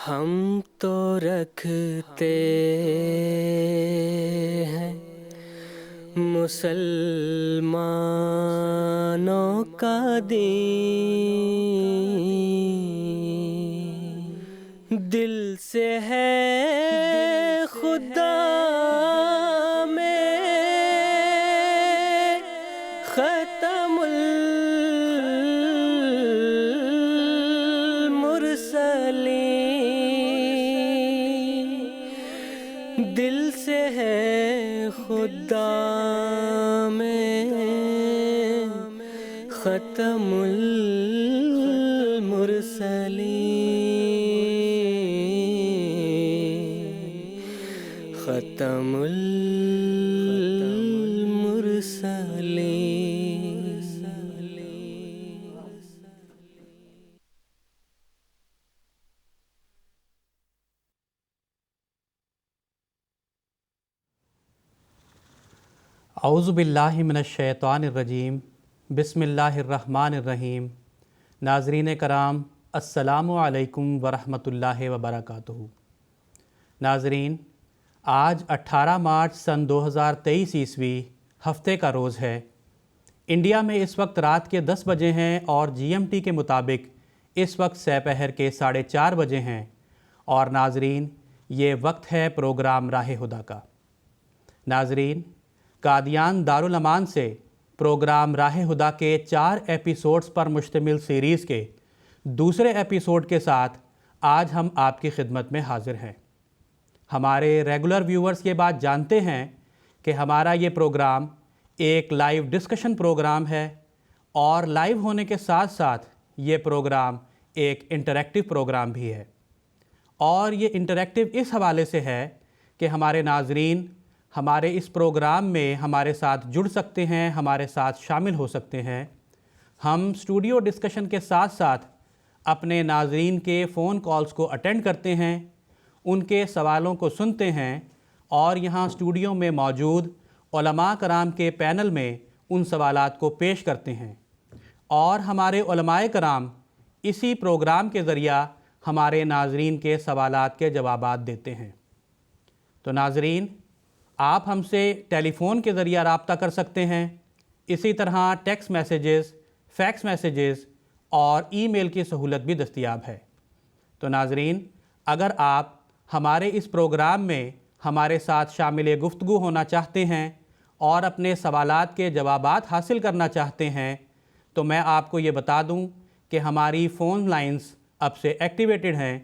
ہم تو رکھتے ہیں مسلمانوں کا دین، دل سے ہے خدا میں ختم المرسلین، دل سے ہے خدا میں ختم المرسلین، ختم المرسلین۔ اعوذ باللہ من الشیطان الرجیم، بسم اللہ الرحمن الرحیم۔ ناظرین کرام، السلام علیکم ورحمۃ اللہ وبرکاتہ۔ ناظرین، آج 18 مارچ سن 2023 عیسوی ہفتے کا روز ہے۔ انڈیا میں اس وقت رات کے 10 بجے ہیں اور GMT کے مطابق اس وقت سہ پہر کے 4:30 بجے ہیں، اور ناظرین یہ وقت ہے پروگرام راہ ہدیٰ کا۔ ناظرین، قادیان دارالامان سے پروگرام راہ ہدیٰ کے 4 ایپیسوڈز پر مشتمل سیریز کے دوسرے ایپیسوڈ کے ساتھ آج ہم آپ کی خدمت میں حاضر ہیں۔ ہمارے ریگولر ویورز یہ بات جانتے ہیں کہ ہمارا یہ پروگرام ایک لائیو ڈسکشن پروگرام ہے، اور لائیو ہونے کے ساتھ ساتھ یہ پروگرام ایک انٹریکٹیو پروگرام بھی ہے۔ اور یہ انٹریکٹیو اس حوالے سے ہے کہ ہمارے ناظرین ہمارے اس پروگرام میں ہمارے ساتھ جڑ سکتے ہیں، ہمارے ساتھ شامل ہو سکتے ہیں۔ ہم اسٹوڈیو ڈسکشن کے ساتھ ساتھ اپنے ناظرین کے فون کالز کو اٹینڈ کرتے ہیں، ان کے سوالوں کو سنتے ہیں، اور یہاں اسٹوڈیو میں موجود علماء کرام کے پینل میں ان سوالات کو پیش کرتے ہیں، اور ہمارے علماء کرام اسی پروگرام کے ذریعہ ہمارے ناظرین کے سوالات کے جوابات دیتے ہیں۔ تو ناظرین، آپ ہم سے ٹیلی فون کے ذریعہ رابطہ کر سکتے ہیں، اسی طرح ٹیکسٹ میسیجز، فیکس میسیجز اور ای میل کی سہولت بھی دستیاب ہے۔ تو ناظرین، اگر آپ ہمارے اس پروگرام میں ہمارے ساتھ شامل گفتگو ہونا چاہتے ہیں اور اپنے سوالات کے جوابات حاصل کرنا چاہتے ہیں، تو میں آپ کو یہ بتا دوں کہ ہماری فون لائنز اب سے ایکٹیویٹڈ ہیں،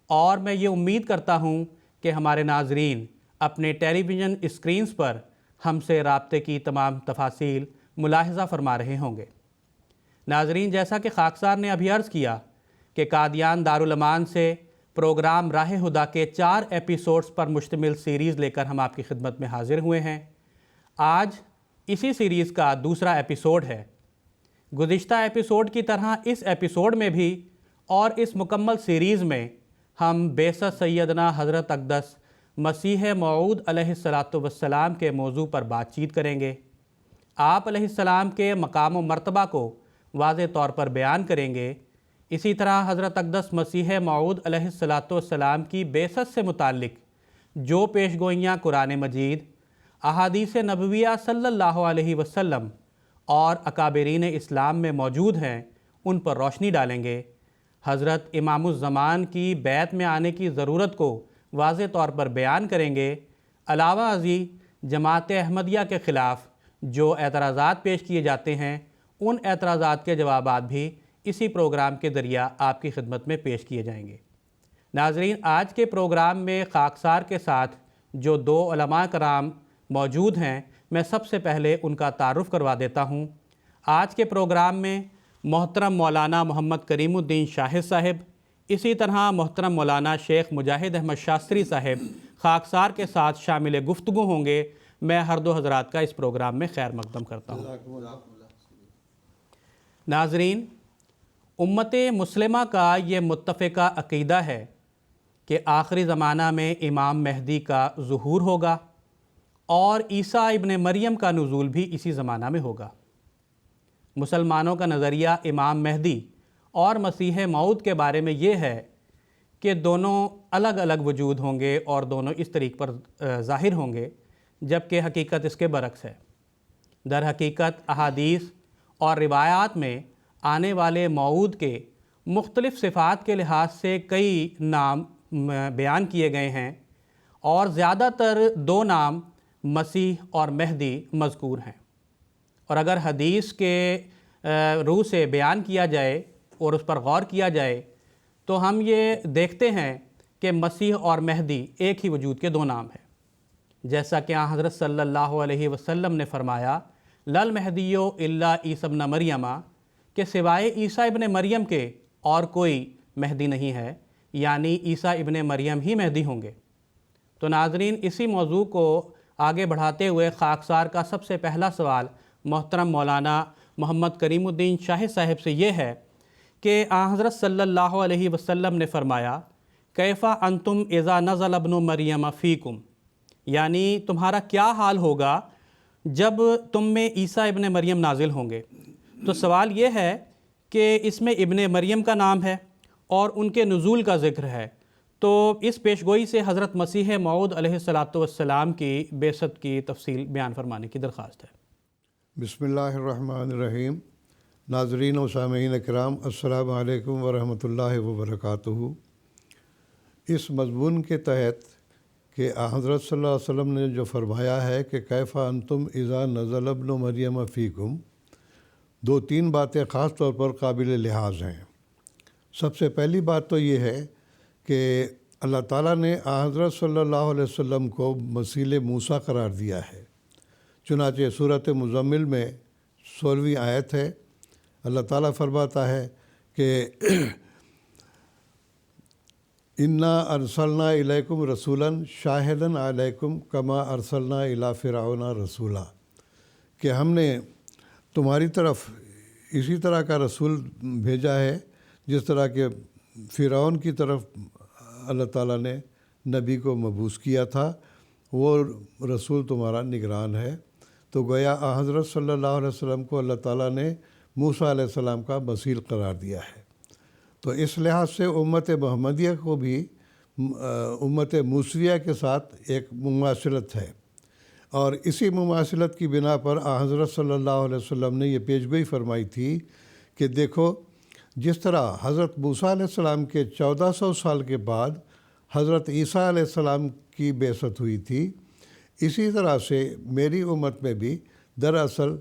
اور میں یہ امید کرتا ہوں کہ ہمارے ناظرین اپنے ٹیلی ویژن اسکرینز پر ہم سے رابطے کی تمام تفاصیل ملاحظہ فرما رہے ہوں گے۔ ناظرین، جیسا کہ خاکسار نے ابھی عرض کیا کہ قادیان دارالامان سے پروگرام راہ ہدیٰ کے 4 ایپیسوڈز پر مشتمل سیریز لے کر ہم آپ کی خدمت میں حاضر ہوئے ہیں۔ آج اسی سیریز کا دوسرا ایپیسوڈ ہے۔ گزشتہ ایپیسوڈ کی طرح اس ایپیسوڈ میں بھی اور اس مکمل سیریز میں ہم بعثت سیدنا حضرت اقدس مسیح موعود علیہ السلام کے موضوع پر بات چیت کریں گے۔ آپ علیہ السلام کے مقام و مرتبہ کو واضح طور پر بیان کریں گے۔ اسی طرح حضرت اقدس مسیح موعود علیہ السلام کی بعثت سے متعلق جو پیش گوئیاں قرآن مجید، احادیث نبویہ صلی اللہ علیہ وسلم اور اکابرین اسلام میں موجود ہیں، ان پر روشنی ڈالیں گے۔ حضرت امام الزمان کی بیعت میں آنے کی ضرورت کو واضح طور پر بیان کریں گے۔ علاوہ ازیں جماعت احمدیہ کے خلاف جو اعتراضات پیش کیے جاتے ہیں، ان اعتراضات کے جوابات بھی اسی پروگرام کے ذریعہ آپ کی خدمت میں پیش کیے جائیں گے۔ ناظرین، آج کے پروگرام میں خاکسار کے ساتھ جو 2 علماء کرام موجود ہیں، میں سب سے پہلے ان کا تعارف کروا دیتا ہوں۔ آج کے پروگرام میں محترم مولانا محمد کریم الدین شاہد صاحب، اسی طرح محترم مولانا شیخ مجاہد احمد شاستری صاحب خاکسار کے ساتھ شامل گفتگو ہوں گے۔ میں ہر 2 حضرات کا اس پروگرام میں خیر مقدم کرتا ہوں۔ ناظرین، امت مسلمہ کا یہ متفقہ عقیدہ ہے کہ آخری زمانہ میں امام مہدی کا ظہور ہوگا، اور عیسیٰ ابن مریم کا نزول بھی اسی زمانہ میں ہوگا۔ مسلمانوں کا نظریہ امام مہدی اور مسیح موعود کے بارے میں یہ ہے کہ دونوں الگ الگ وجود ہوں گے اور دونوں اس طریق پر ظاہر ہوں گے، جبکہ حقیقت اس کے برعکس ہے۔ در حقیقت احادیث اور روایات میں آنے والے موعود کے مختلف صفات کے لحاظ سے کئی نام بیان کیے گئے ہیں، اور زیادہ تر 2 نام مسیح اور مہدی مذکور ہیں۔ اور اگر حدیث کے روح سے بیان کیا جائے اور اس پر غور کیا جائے تو ہم یہ دیکھتے ہیں کہ مسیح اور مہدی ایک ہی وجود کے 2 نام ہیں، جیسا کہ حضرت صلی اللہ علیہ وسلم نے فرمایا لل مہدیو الا عیسی ابن مریم، کہ سوائے عیسیٰ ابن مریم کے اور کوئی مہدی نہیں ہے، یعنی عیسیٰ ابن مریم ہی مہدی ہوں گے۔ تو ناظرین، اسی موضوع کو آگے بڑھاتے ہوئے خاکسار کا سب سے پہلا سوال محترم مولانا محمد کریم الدین شاہ صاحب سے یہ ہے کہ حضرت صلی اللہ علیہ وسلم نے فرمایا کیفا انتم اذا نزل ابن مریم فیکم، یعنی تمہارا کیا حال ہوگا جب تم میں عیسیٰ ابن مریم نازل ہوں گے۔ تو سوال یہ ہے کہ اس میں ابن مریم کا نام ہے اور ان کے نزول کا ذکر ہے، تو اس پیشگوئی سے حضرت مسیح موعود علیہ السلام کی بعثت کی تفصیل بیان فرمانے کی درخواست ہے۔ بسم اللہ الرحمن الرحیم۔ ناظرین و سامعین کرام، السلام علیکم ورحمۃ اللہ وبرکاتہ۔ اس مضمون کے تحت کہ حضرت صلی اللہ علیہ وسلم نے جو فرمایا ہے کہ کیفا انتم اذا نزل ابن مریم فیکم، 2-3 باتیں خاص طور پر قابل لحاظ ہیں۔ سب سے پہلی بات تو یہ ہے کہ اللہ تعالیٰ نے حضرت صلی اللہ علیہ وسلم کو مثیل موسیٰ قرار دیا ہے۔ چنانچہ سورۃ مزمل میں 16ویں آیت ہے، اللہ تعالیٰ فرماتا ہے کہ انا ارسلنا الیکم رسولا شاہدا علیکم کما ارسلنا الی فرعون رسولا، کہ ہم نے تمہاری طرف اسی طرح کا رسول بھیجا ہے جس طرح کہ فرعون کی طرف اللہ تعالیٰ نے نبی کو مبعوث کیا تھا، وہ رسول تمہارا نگران ہے۔ تو گویا حضرت صلی اللہ علیہ وسلم کو اللہ تعالیٰ نے موسیٰ علیہ السلام کا مثیل قرار دیا ہے۔ تو اس لحاظ سے امت محمدیہ کو بھی امت موسویہ کے ساتھ ایک مماثلت ہے، اور اسی مماثلت کی بنا پر حضرت صلی اللہ علیہ وسلم نے یہ پیشگوئی فرمائی تھی کہ دیکھو، جس طرح حضرت موسیٰ علیہ السلام کے 1400 سال کے بعد حضرت عیسیٰ علیہ السلام کی بعثت ہوئی تھی، اسی طرح سے میری امت میں بھی دراصل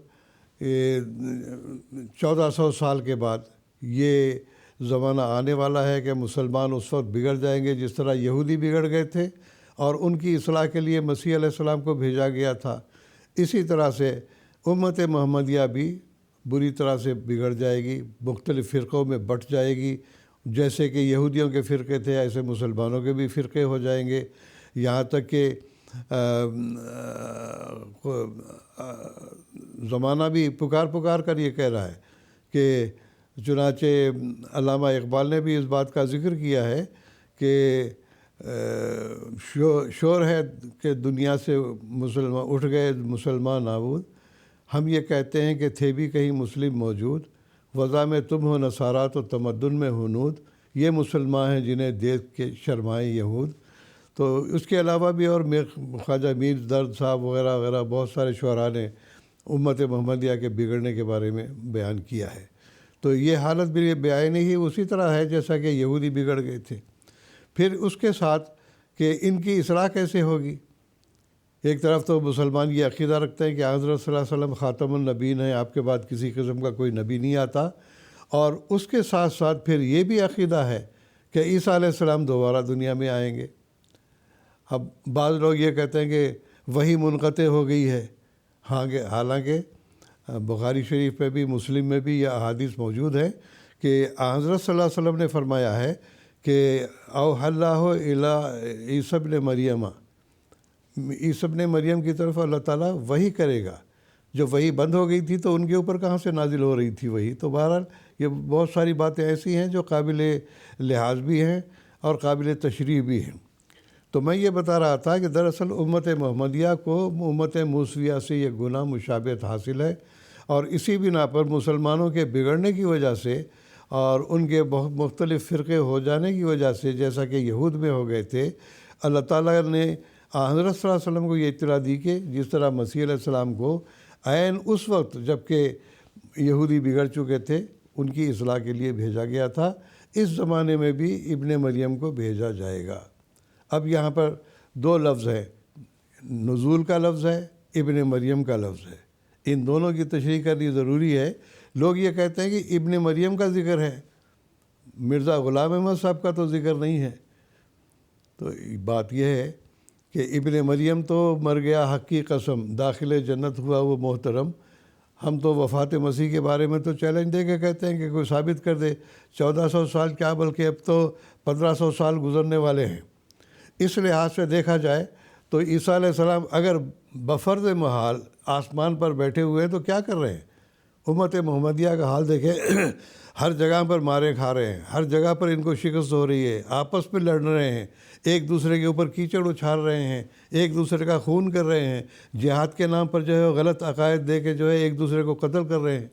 1400 سال کے بعد یہ زمانہ آنے والا ہے کہ مسلمان اس وقت بگڑ جائیں گے جس طرح یہودی بگڑ گئے تھے اور ان کی اصلاح کے لیے مسیح علیہ السلام کو بھیجا گیا تھا۔ اسی طرح سے امت محمدیہ بھی بری طرح سے بگڑ جائے گی، مختلف فرقوں میں بٹ جائے گی، جیسے کہ یہودیوں کے فرقے تھے ایسے مسلمانوں کے بھی فرقے ہو جائیں گے، یہاں تک کہ زمانہ بھی پکار کر یہ کہہ رہا ہے کہ چنانچہ علامہ اقبال نے بھی اس بات کا ذکر کیا ہے کہ شور ہے کہ دنیا سے مسلمان اٹھ گئے مسلمان نابود، ہم یہ کہتے ہیں کہ تھے بھی کہیں مسلم موجود، وضع میں تم ہو نصارا تو تمدن میں ہنود، یہ مسلمان ہیں جنہیں دیکھ کے شرمائیں یہود۔ تو اس کے علاوہ بھی اور خواجہ میر درد صاحب وغیرہ وغیرہ بہت سارے شعراء نے امت محمدیہ کے بگڑنے کے بارے میں بیان کیا ہے۔ تو یہ حالت بھی بیان ہی اسی طرح ہے جیسا کہ یہودی بگڑ گئے تھے۔ پھر اس کے ساتھ کہ ان کی اصلاح کیسے ہوگی؟ ایک طرف تو مسلمان یہ عقیدہ رکھتے ہیں کہ حضرت صلی اللہ علیہ وسلم خاتم النبیین ہیں، آپ کے بعد کسی قسم کا کوئی نبی نہیں آتا، اور اس کے ساتھ ساتھ پھر یہ بھی عقیدہ ہے کہ عیسیٰ علیہ السلام دوبارہ دنیا میں آئیں گے۔ اب بعض لوگ یہ کہتے ہیں کہ وہی منقطع ہو گئی ہے، حالانکہ بخاری شریف میں بھی مسلم میں بھی یہ احادیث موجود ہے کہ حضرت صلی اللہ علیہ وسلم نے فرمایا ہے کہ اوحی اللہ الی عیسی ابن مریم، عیسی ابن مریم کی طرف اللہ تعالیٰ وحی کرے گا۔ جو وحی بند ہو گئی تھی تو ان کے اوپر کہاں سے نازل ہو رہی تھی وحی؟ تو بہرحال یہ بہت ساری باتیں ایسی ہیں جو قابل لحاظ بھی ہیں اور قابل تشریح بھی ہیں۔ تو میں یہ بتا رہا تھا کہ دراصل امت محمدیہ کو امت موسویہ سے یہ گناہ مشابہت حاصل ہے، اور اسی بنا پر مسلمانوں کے بگڑنے کی وجہ سے اور ان کے بہت مختلف فرقے ہو جانے کی وجہ سے، جیسا کہ یہود میں ہو گئے تھے، اللہ تعالیٰ نے حضرت صلی اللہ علیہ وسلم کو یہ اطلاع دی کہ جس طرح مسیح علیہ السلام کو عین اس وقت جب کہ یہودی بگڑ چکے تھے ان کی اصلاح کے لیے بھیجا گیا تھا، اس زمانے میں بھی ابن مریم کو بھیجا جائے گا۔ اب یہاں پر دو لفظ ہیں، نزول کا لفظ ہے، ابن مریم کا لفظ ہے، ان دونوں کی تشریح کرنی ضروری ہے۔ لوگ یہ کہتے ہیں کہ ابن مریم کا ذکر ہے، مرزا غلام احمد صاحب کا تو ذکر نہیں ہے۔ تو بات یہ ہے کہ ابن مریم تو مر گیا، حق کی قسم داخل جنت ہوا وہ محترم۔ ہم تو وفات مسیح کے بارے میں تو چیلنج دے کے کہتے ہیں کہ کوئی ثابت کر دے، 1400 سال کیا بلکہ اب تو 1500 سال گزرنے والے ہیں۔ اس لحاظ سے دیکھا جائے تو عیسیٰ علیہ السلام اگر بفرض محال آسمان پر بیٹھے ہوئے ہیں تو کیا کر رہے ہیں؟ امت محمدیہ کا حال دیکھیں، ہر جگہ پر مارے کھا رہے ہیں، ہر جگہ پر ان کو شکست ہو رہی ہے، آپس میں لڑ رہے ہیں، ایک دوسرے کے اوپر کیچڑ اچھال رہے ہیں، ایک دوسرے کا خون کر رہے ہیں، جہاد کے نام پر جو ہے غلط عقائد دے کے جو ہے ایک دوسرے کو قتل کر رہے ہیں۔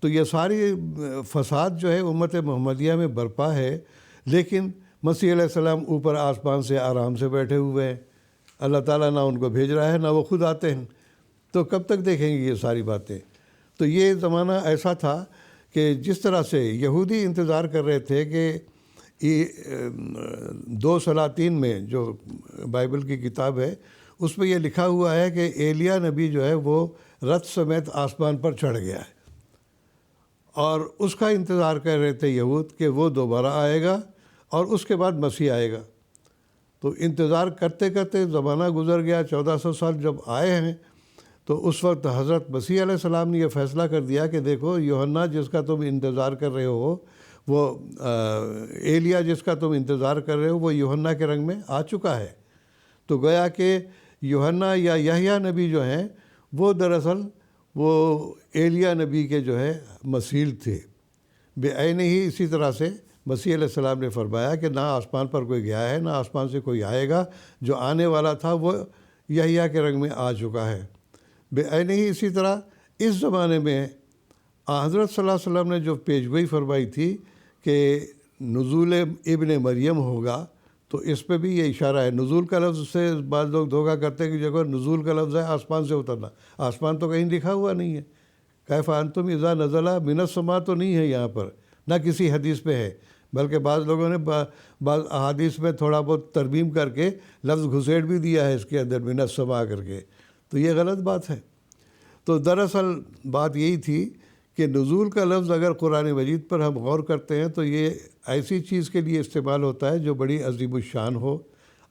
تو یہ ساری فساد جو ہے امت محمدیہ میں برپا ہے، لیکن مسیح علیہ السلام اوپر آسمان سے آرام سے بیٹھے ہوئے ہیں، اللہ تعالیٰ نہ ان کو بھیج رہا ہے نہ وہ خود آتے ہیں۔ تو کب تک دیکھیں گے یہ ساری باتیں؟ تو یہ زمانہ ایسا تھا کہ جس طرح سے یہودی انتظار کر رہے تھے کہ 2 سلاطین میں جو بائبل کی کتاب ہے اس میں یہ لکھا ہوا ہے کہ ایلیا نبی جو ہے وہ رتھ سمیت آسمان پر چڑھ گیا ہے، اور اس کا انتظار کر رہے تھے یہود کہ وہ دوبارہ آئے گا اور اس کے بعد مسیح آئے گا۔ تو انتظار کرتے کرتے زمانہ گزر گیا، 1400 سال جب آئے ہیں تو اس وقت حضرت مسیح علیہ السلام نے یہ فیصلہ کر دیا کہ دیکھو یوحنا جس کا تم انتظار کر رہے ہو، وہ ایلیا جس کا تم انتظار کر رہے ہو، وہ یوحنا کے رنگ میں آ چکا ہے۔ تو گویا کہ یوحنا یا یحییٰ نبی جو ہیں وہ دراصل وہ ایلیا نبی کے جو ہے مثیل تھے۔ بے عین ہی اسی طرح سے مسیح علیہ السلام نے فرمایا کہ نہ آسمان پر کوئی گیا ہے نہ آسمان سے کوئی آئے گا، جو آنے والا تھا وہ یحییٰ کے رنگ میں آ چکا ہے۔ بے عین ہی اسی طرح اس زمانے میں حضرت صلی اللہ علیہ وسلم نے جو پیشگوئی فرمائی تھی کہ نزول ابن مریم ہوگا، تو اس پہ بھی یہ اشارہ ہے۔ نزول کا لفظ سے بعض لوگ دھوکہ کرتے ہیں کہ جگہ نزول کا لفظ ہے آسمان سے اترنا، آسمان تو کہیں لکھا ہوا نہیں ہے۔ کیف انتم اذا نزل من السماء تو نہیں ہے یہاں پر، نہ کسی حدیث پہ ہے، بلکہ بعض لوگوں نے بعض احادیث میں تھوڑا بہت ترمیم کر کے لفظ گھسیٹ بھی دیا ہے اس کے اندر من السماء کر کے، تو یہ غلط بات ہے۔ تو دراصل بات یہی تھی کہ نزول کا لفظ اگر قرآن مجید پر ہم غور کرتے ہیں تو یہ ایسی چیز کے لیے استعمال ہوتا ہے جو بڑی عظیم الشان ہو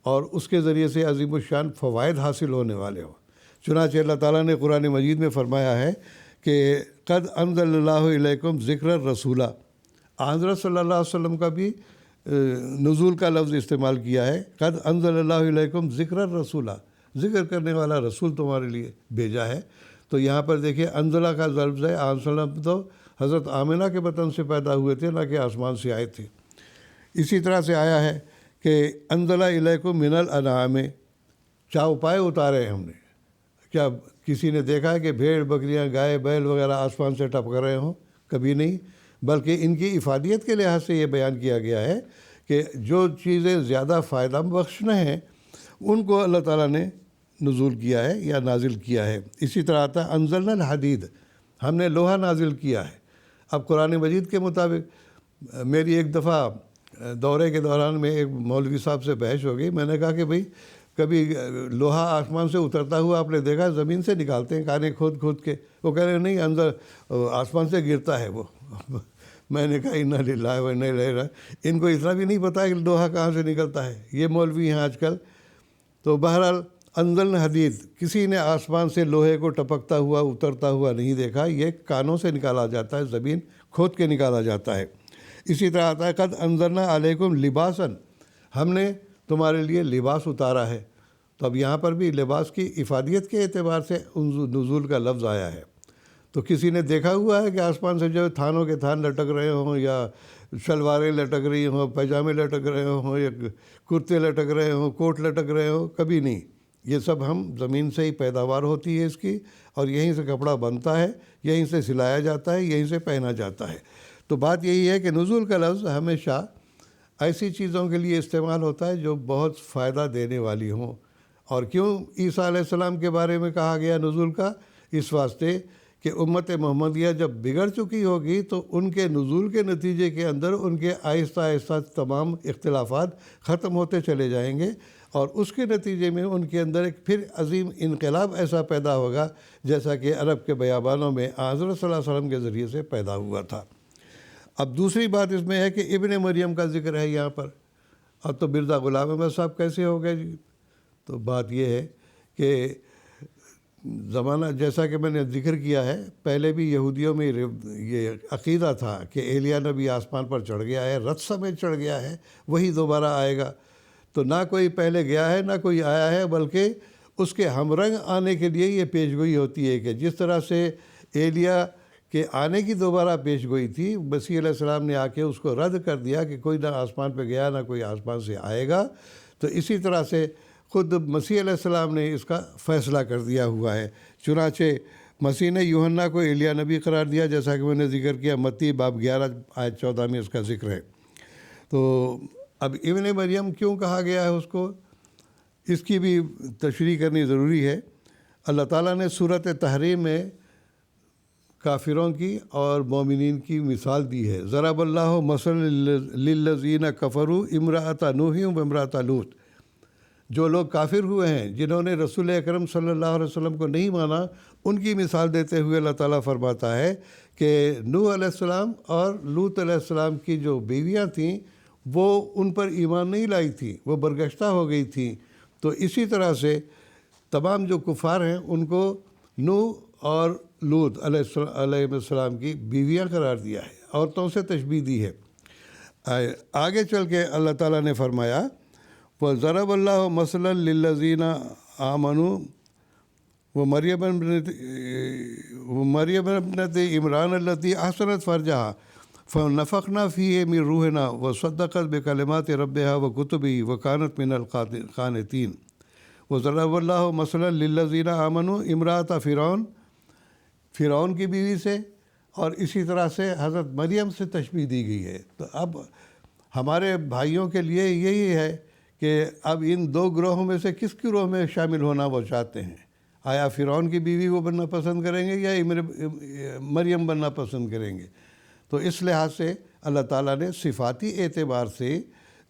اور اس کے ذریعے سے عظیم الشان فوائد حاصل ہونے والے ہوں۔ چنانچہ اللہ تعالیٰ نے قرآن مجید میں فرمایا ہے کہ قد انزل اللہ الیکم ذکر الرسولہ، حضرت صلی اللہ علیہ وسلم کا بھی نزول کا لفظ استعمال کیا ہے، قد انزل اللہ الیکم ذکر الرسولہ، ذکر کرنے والا رسول تمہارے لیے بھیجا ہے۔ تو یہاں پر دیکھیے انزلہ کا لفظ ہے، وسلم تو حضرت آمنہ کے بطن سے پیدا ہوئے تھے، نہ کہ آسمان سے آئے تھے۔ اسی طرح سے آیا ہے کہ انزلہ الیکم من الانعام، چوپائے اتارے ہم نے۔ کیا کسی نے دیکھا ہے کہ بھیڑ بکریاں گائے بیل وغیرہ آسمان سے ٹپک رہے ہوں؟ کبھی نہیں، بلکہ ان کی افادیت کے لحاظ سے یہ بیان کیا گیا ہے کہ جو چیزیں زیادہ فائدہ بخش ہیں ان کو اللہ تعالیٰ نے نزول کیا ہے یا نازل کیا ہے۔ اسی طرح آتا ہے انزلنا الحدید، ہم نے لوہا نازل کیا ہے۔ اب قرآن مجید کے مطابق میری ایک دفعہ دورے کے دوران میں ایک مولوی صاحب سے بحث ہو گئی، میں نے کہا کہ بھئی کبھی لوہا آسمان سے اترتا ہوا آپ نے دیکھا؟ زمین سے نکالتے ہیں کانے کھود کھود کے، وہ کہہ رہے نہیں اندر آسمان سے گرتا ہے وہ۔ میں نے کہا انا للہ و انا الیہ راجعون، ان کو اتنا بھی نہیں پتہ کہ لوہا کہاں سے نکلتا ہے، یہ مولوی ہیں آج کل۔ تو بہرحال انزلنا حدید، کسی نے آسمان سے لوہے کو ٹپکتا ہوا اترتا ہوا نہیں دیکھا، یہ کانوں سے نکالا جاتا ہے، زمین کھود کے نکالا جاتا ہے۔ اسی طرح آتا ہے قد انزلنا علیکم لباساً، ہم نے تمہارے لیے لباس اتارا ہے۔ تو اب یہاں پر بھی لباس کی افادیت کے اعتبار سے نزول کا لفظ آیا ہے۔ تو کسی نے دیکھا ہوا ہے کہ آسمان سے جو تھانوں کے تھان لٹک رہے ہوں، یا شلواریں لٹک رہی ہوں، پائجامے لٹک رہے ہوں، یا کرتے لٹک رہے ہوں، کوٹ لٹک رہے ہوں؟ کبھی نہیں۔ یہ سب ہم زمین سے ہی پیداوار ہوتی ہے اس کی، اور یہیں سے کپڑا بنتا ہے، یہیں سے سلایا جاتا ہے، یہیں سے پہنا جاتا ہے۔ تو بات یہی ہے کہ نزول کا لفظ ہمیشہ ایسی چیزوں کے لیے استعمال ہوتا ہے جو بہت فائدہ دینے والی ہوں. اور کیوں عیسیٰ علیہ السلام کے بارے میں کہا گیا نزول کا؟ اس واسطے کہ امت محمدیہ جب بگڑ چکی ہوگی تو ان کے نزول کے نتیجے کے اندر ان کے آہستہ آہستہ تمام اختلافات ختم ہوتے چلے جائیں گے، اور اس کے نتیجے میں ان کے اندر ایک پھر عظیم انقلاب ایسا پیدا ہوگا جیسا کہ عرب کے بیابانوں میں حضرت صلی اللہ علیہ وسلم کے ذریعے سے پیدا ہوا تھا. اب دوسری بات اس میں ہے کہ ابن مریم کا ذکر ہے یہاں پر. اب تو مرزا غلام احمد صاحب کیسے ہو گئے جی؟ تو بات یہ ہے کہ زمانہ جیسا کہ میں نے ذکر کیا ہے، پہلے بھی یہودیوں میں یہ عقیدہ تھا کہ ایلیا نبی آسمان پر چڑھ گیا ہے، رتھ سمیت چڑھ گیا ہے، وہی دوبارہ آئے گا. تو نہ کوئی پہلے گیا ہے نہ کوئی آیا ہے، بلکہ اس کے ہم رنگ آنے کے لیے یہ پیشگوئی ہوتی ہے کہ جس طرح سے ایلیا کے آنے کی دوبارہ پیشگوئی تھی، مسیح علیہ السلام نے آ کے اس کو رد کر دیا کہ کوئی نہ آسمان پہ گیا نہ کوئی آسمان سے آئے گا. تو اسی طرح سے خود مسیح علیہ السلام نے اس کا فیصلہ کر دیا ہوا ہے. چنانچہ مسیح نے یوحنا کو ایلیا نبی قرار دیا، جیسا کہ میں نے ذکر کیا، متی باب 11 آیت 14 میں اس کا ذکر ہے. تو اب ابن مریم کیوں کہا گیا ہے اس کو، اس کی بھی تشریح کرنی ضروری ہے. اللہ تعالیٰ نے سورۃ تحریم میں کافروں کی اور مومنین کی مثال دی ہے. ضرب اللہ مثلا للذین کفروا امرأۃ نوح و امرأۃ لوط. جو لوگ کافر ہوئے ہیں، جنہوں نے رسول اکرم صلی اللہ علیہ وسلم کو نہیں مانا، ان کی مثال دیتے ہوئے اللہ تعالیٰ فرماتا ہے کہ نوح علیہ السلام اور لوط علیہ السلام کی جو بیویاں تھیں وہ ان پر ایمان نہیں لائی تھیں، وہ برگشتہ ہو گئی تھیں. تو اسی طرح سے تمام جو کفار ہیں ان کو نوح اور لوط علیہ السلام کی بیویاں قرار دیا ہے، عورتوں سے تشبیہ دی ہے. آگے چل کے اللہ تعالیٰ نے فرمایا وَضَرَبَ اللَّهُ مَثَلًا لِلَّذِينَ آمَنُوا وَمَرْيَمَ ابْنَتِ عِمْرَانَ الَّتِي أَحْصَنَتْ فَرْجَهَا فَنَفَخْنَا فِيهِ مِنْ رُوحِنَا وَصَدَّقَتْ بِكَلِمَاتِ رَبِّهَا وَكُتُبِهِ وَكَانَتْ مِنَ الْقَانِتِينَ. وَضَرَبَ اللَّهُ مَثَلًا لِلَّذِينَ آمَنُوا امرأۃ فرعون کی بیوی سے، اور اسی طرح سے حضرت مریم سے تشبیہ دی گئی ہے. تو اب ہمارے بھائیوں کے لیے یہی ہے کہ اب ان دو گروہوں میں سے کس گروہ میں شامل ہونا وہ چاہتے ہیں. آیا فرعون کی بیوی وہ بننا پسند کریں گے یا مریم بننا پسند کریں گے؟ تو اس لحاظ سے اللہ تعالیٰ نے صفاتی اعتبار سے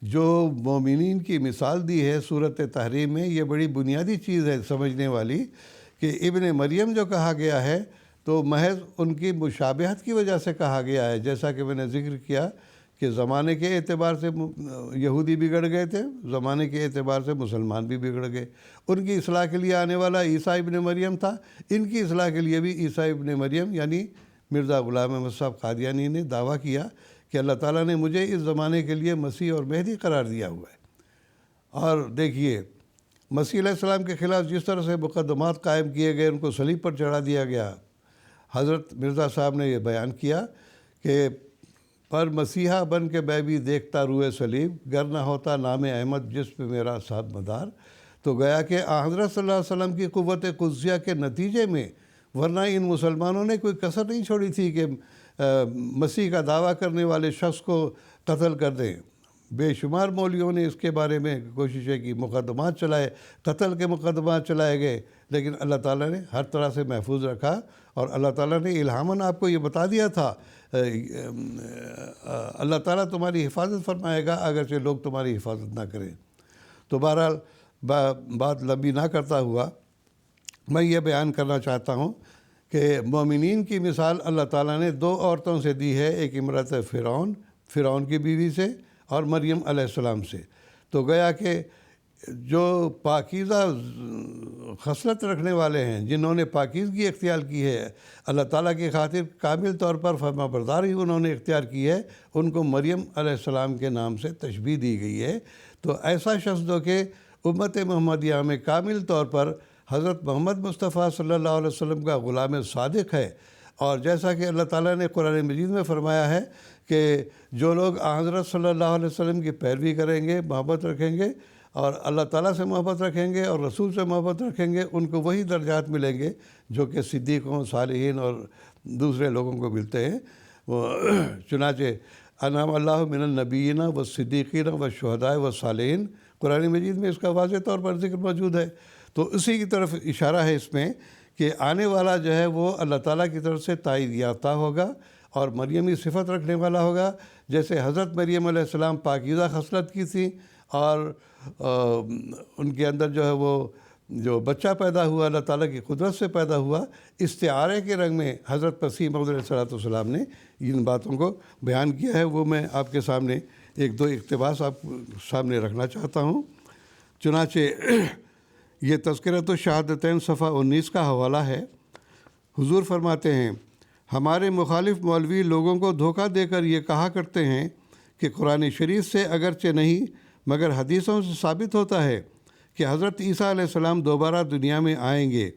جو مومنین کی مثال دی ہے سورۃ تحریم میں، یہ بڑی بنیادی چیز ہے سمجھنے والی کہ ابن مریم جو کہا گیا ہے تو محض ان کی مشابہت کی وجہ سے کہا گیا ہے. جیسا کہ میں نے ذکر کیا کہ زمانے کے اعتبار سے یہودی بگڑ گئے تھے، زمانے کے اعتبار سے مسلمان بھی بگڑ گئے. ان کی اصلاح کے لیے آنے والا عیسیٰ ابن مریم تھا، ان کی اصلاح کے لیے بھی عیسیٰ ابن مریم یعنی مرزا غلام احمد صاحب قادیانی نے دعویٰ کیا کہ اللہ تعالیٰ نے مجھے اس زمانے کے لیے مسیح اور مہدی قرار دیا ہوا ہے. اور دیکھیے مسیح علیہ السلام کے خلاف جس طرح سے مقدمات قائم کیے گئے، ان کو صلیب پر چڑھا دیا گیا. حضرت مرزا صاحب نے یہ بیان کیا کہ پر مسیحا بن کے میں بھی دیکھتا روئے صلیب، گر نہ ہوتا نام احمد جس پہ میرا ساتھ مدار. تو گیا کہ حضرت صلی اللہ علیہ وسلم کی قوت قدسیہ کے نتیجے میں، ورنہ ان مسلمانوں نے کوئی کسر نہیں چھوڑی تھی کہ مسیح کا دعویٰ کرنے والے شخص کو قتل کر دیں. بے شمار مولویوں نے اس کے بارے میں کوششیں کی، مقدمات چلائے، قتل کے مقدمات چلائے گئے، لیکن اللہ تعالیٰ نے ہر طرح سے محفوظ رکھا. اور اللہ تعالیٰ نے الہاماً آپ کو یہ بتا دیا تھا اللہ تعالیٰ تمہاری حفاظت فرمائے گا اگرچہ لوگ تمہاری حفاظت نہ کریں. تو بہرحال بات لمبی نہ کرتا ہوا میں یہ بیان کرنا چاہتا ہوں کہ مومنین کی مثال اللہ تعالیٰ نے دو عورتوں سے دی ہے، ایک امرأت فرعون کی بیوی سے اور مریم علیہ السلام سے. تو گیا کہ جو پاکیزہ خصلت رکھنے والے ہیں، جنہوں نے پاکیزگی اختیار کی ہے، اللہ تعالیٰ کی خاطر کامل طور پر فرما برداری انہوں نے اختیار کی ہے، ان کو مریم علیہ السلام کے نام سے تشبیہ دی گئی ہے. تو ایسا شخص جو کہ امت محمدیہ میں کامل طور پر حضرت محمد مصطفیٰ صلی اللہ علیہ وسلم کا غلام صادق ہے. اور جیسا کہ اللہ تعالیٰ نے قرآن مجید میں فرمایا ہے کہ جو لوگ حضرت صلی اللہ علیہ وسلم کی پیروی کریں گے، محبت رکھیں گے اور اللہ تعالیٰ سے محبت رکھیں گے اور رسول سے محبت رکھیں گے، ان کو وہی درجات ملیں گے جو کہ صدیقوں، صالحین اور دوسرے لوگوں کو ملتے ہیں. چنانچہ انعم اللہ من النبیین و صدیقین و شہداء و صالحین، قرآن مجید میں اس کا واضح طور پر ذکر موجود ہے۔ تو اسی کی طرف اشارہ ہے اس میں کہ آنے والا جو ہے وہ اللہ تعالیٰ کی طرف سے تائید یافتہ ہوگا اور مریمی صفت رکھنے والا ہوگا، جیسے حضرت مریم علیہ السلام پاکیزہ خصلت کی تھیں اور ان کے اندر جو ہے وہ جو بچہ پیدا ہوا اللہ تعالیٰ کی قدرت سے پیدا ہوا، استعارے کے رنگ میں حضرت مسیح موعود علیہ السلام نے ان باتوں کو بیان کیا ہے۔ وہ میں آپ کے سامنے ایک دو اقتباس آپ سامنے رکھنا چاہتا ہوں۔ چنانچہ یہ تذکرۃ الشہادتین صفحہ 19 کا حوالہ ہے۔ حضور فرماتے ہیں، ہمارے مخالف مولوی لوگوں کو دھوکہ دے کر یہ کہا کرتے ہیں کہ قرآن شریف سے اگرچہ نہیں مگر حدیثوں سے ثابت ہوتا ہے کہ حضرت عیسیٰ علیہ السلام دوبارہ دنیا میں آئیں گے،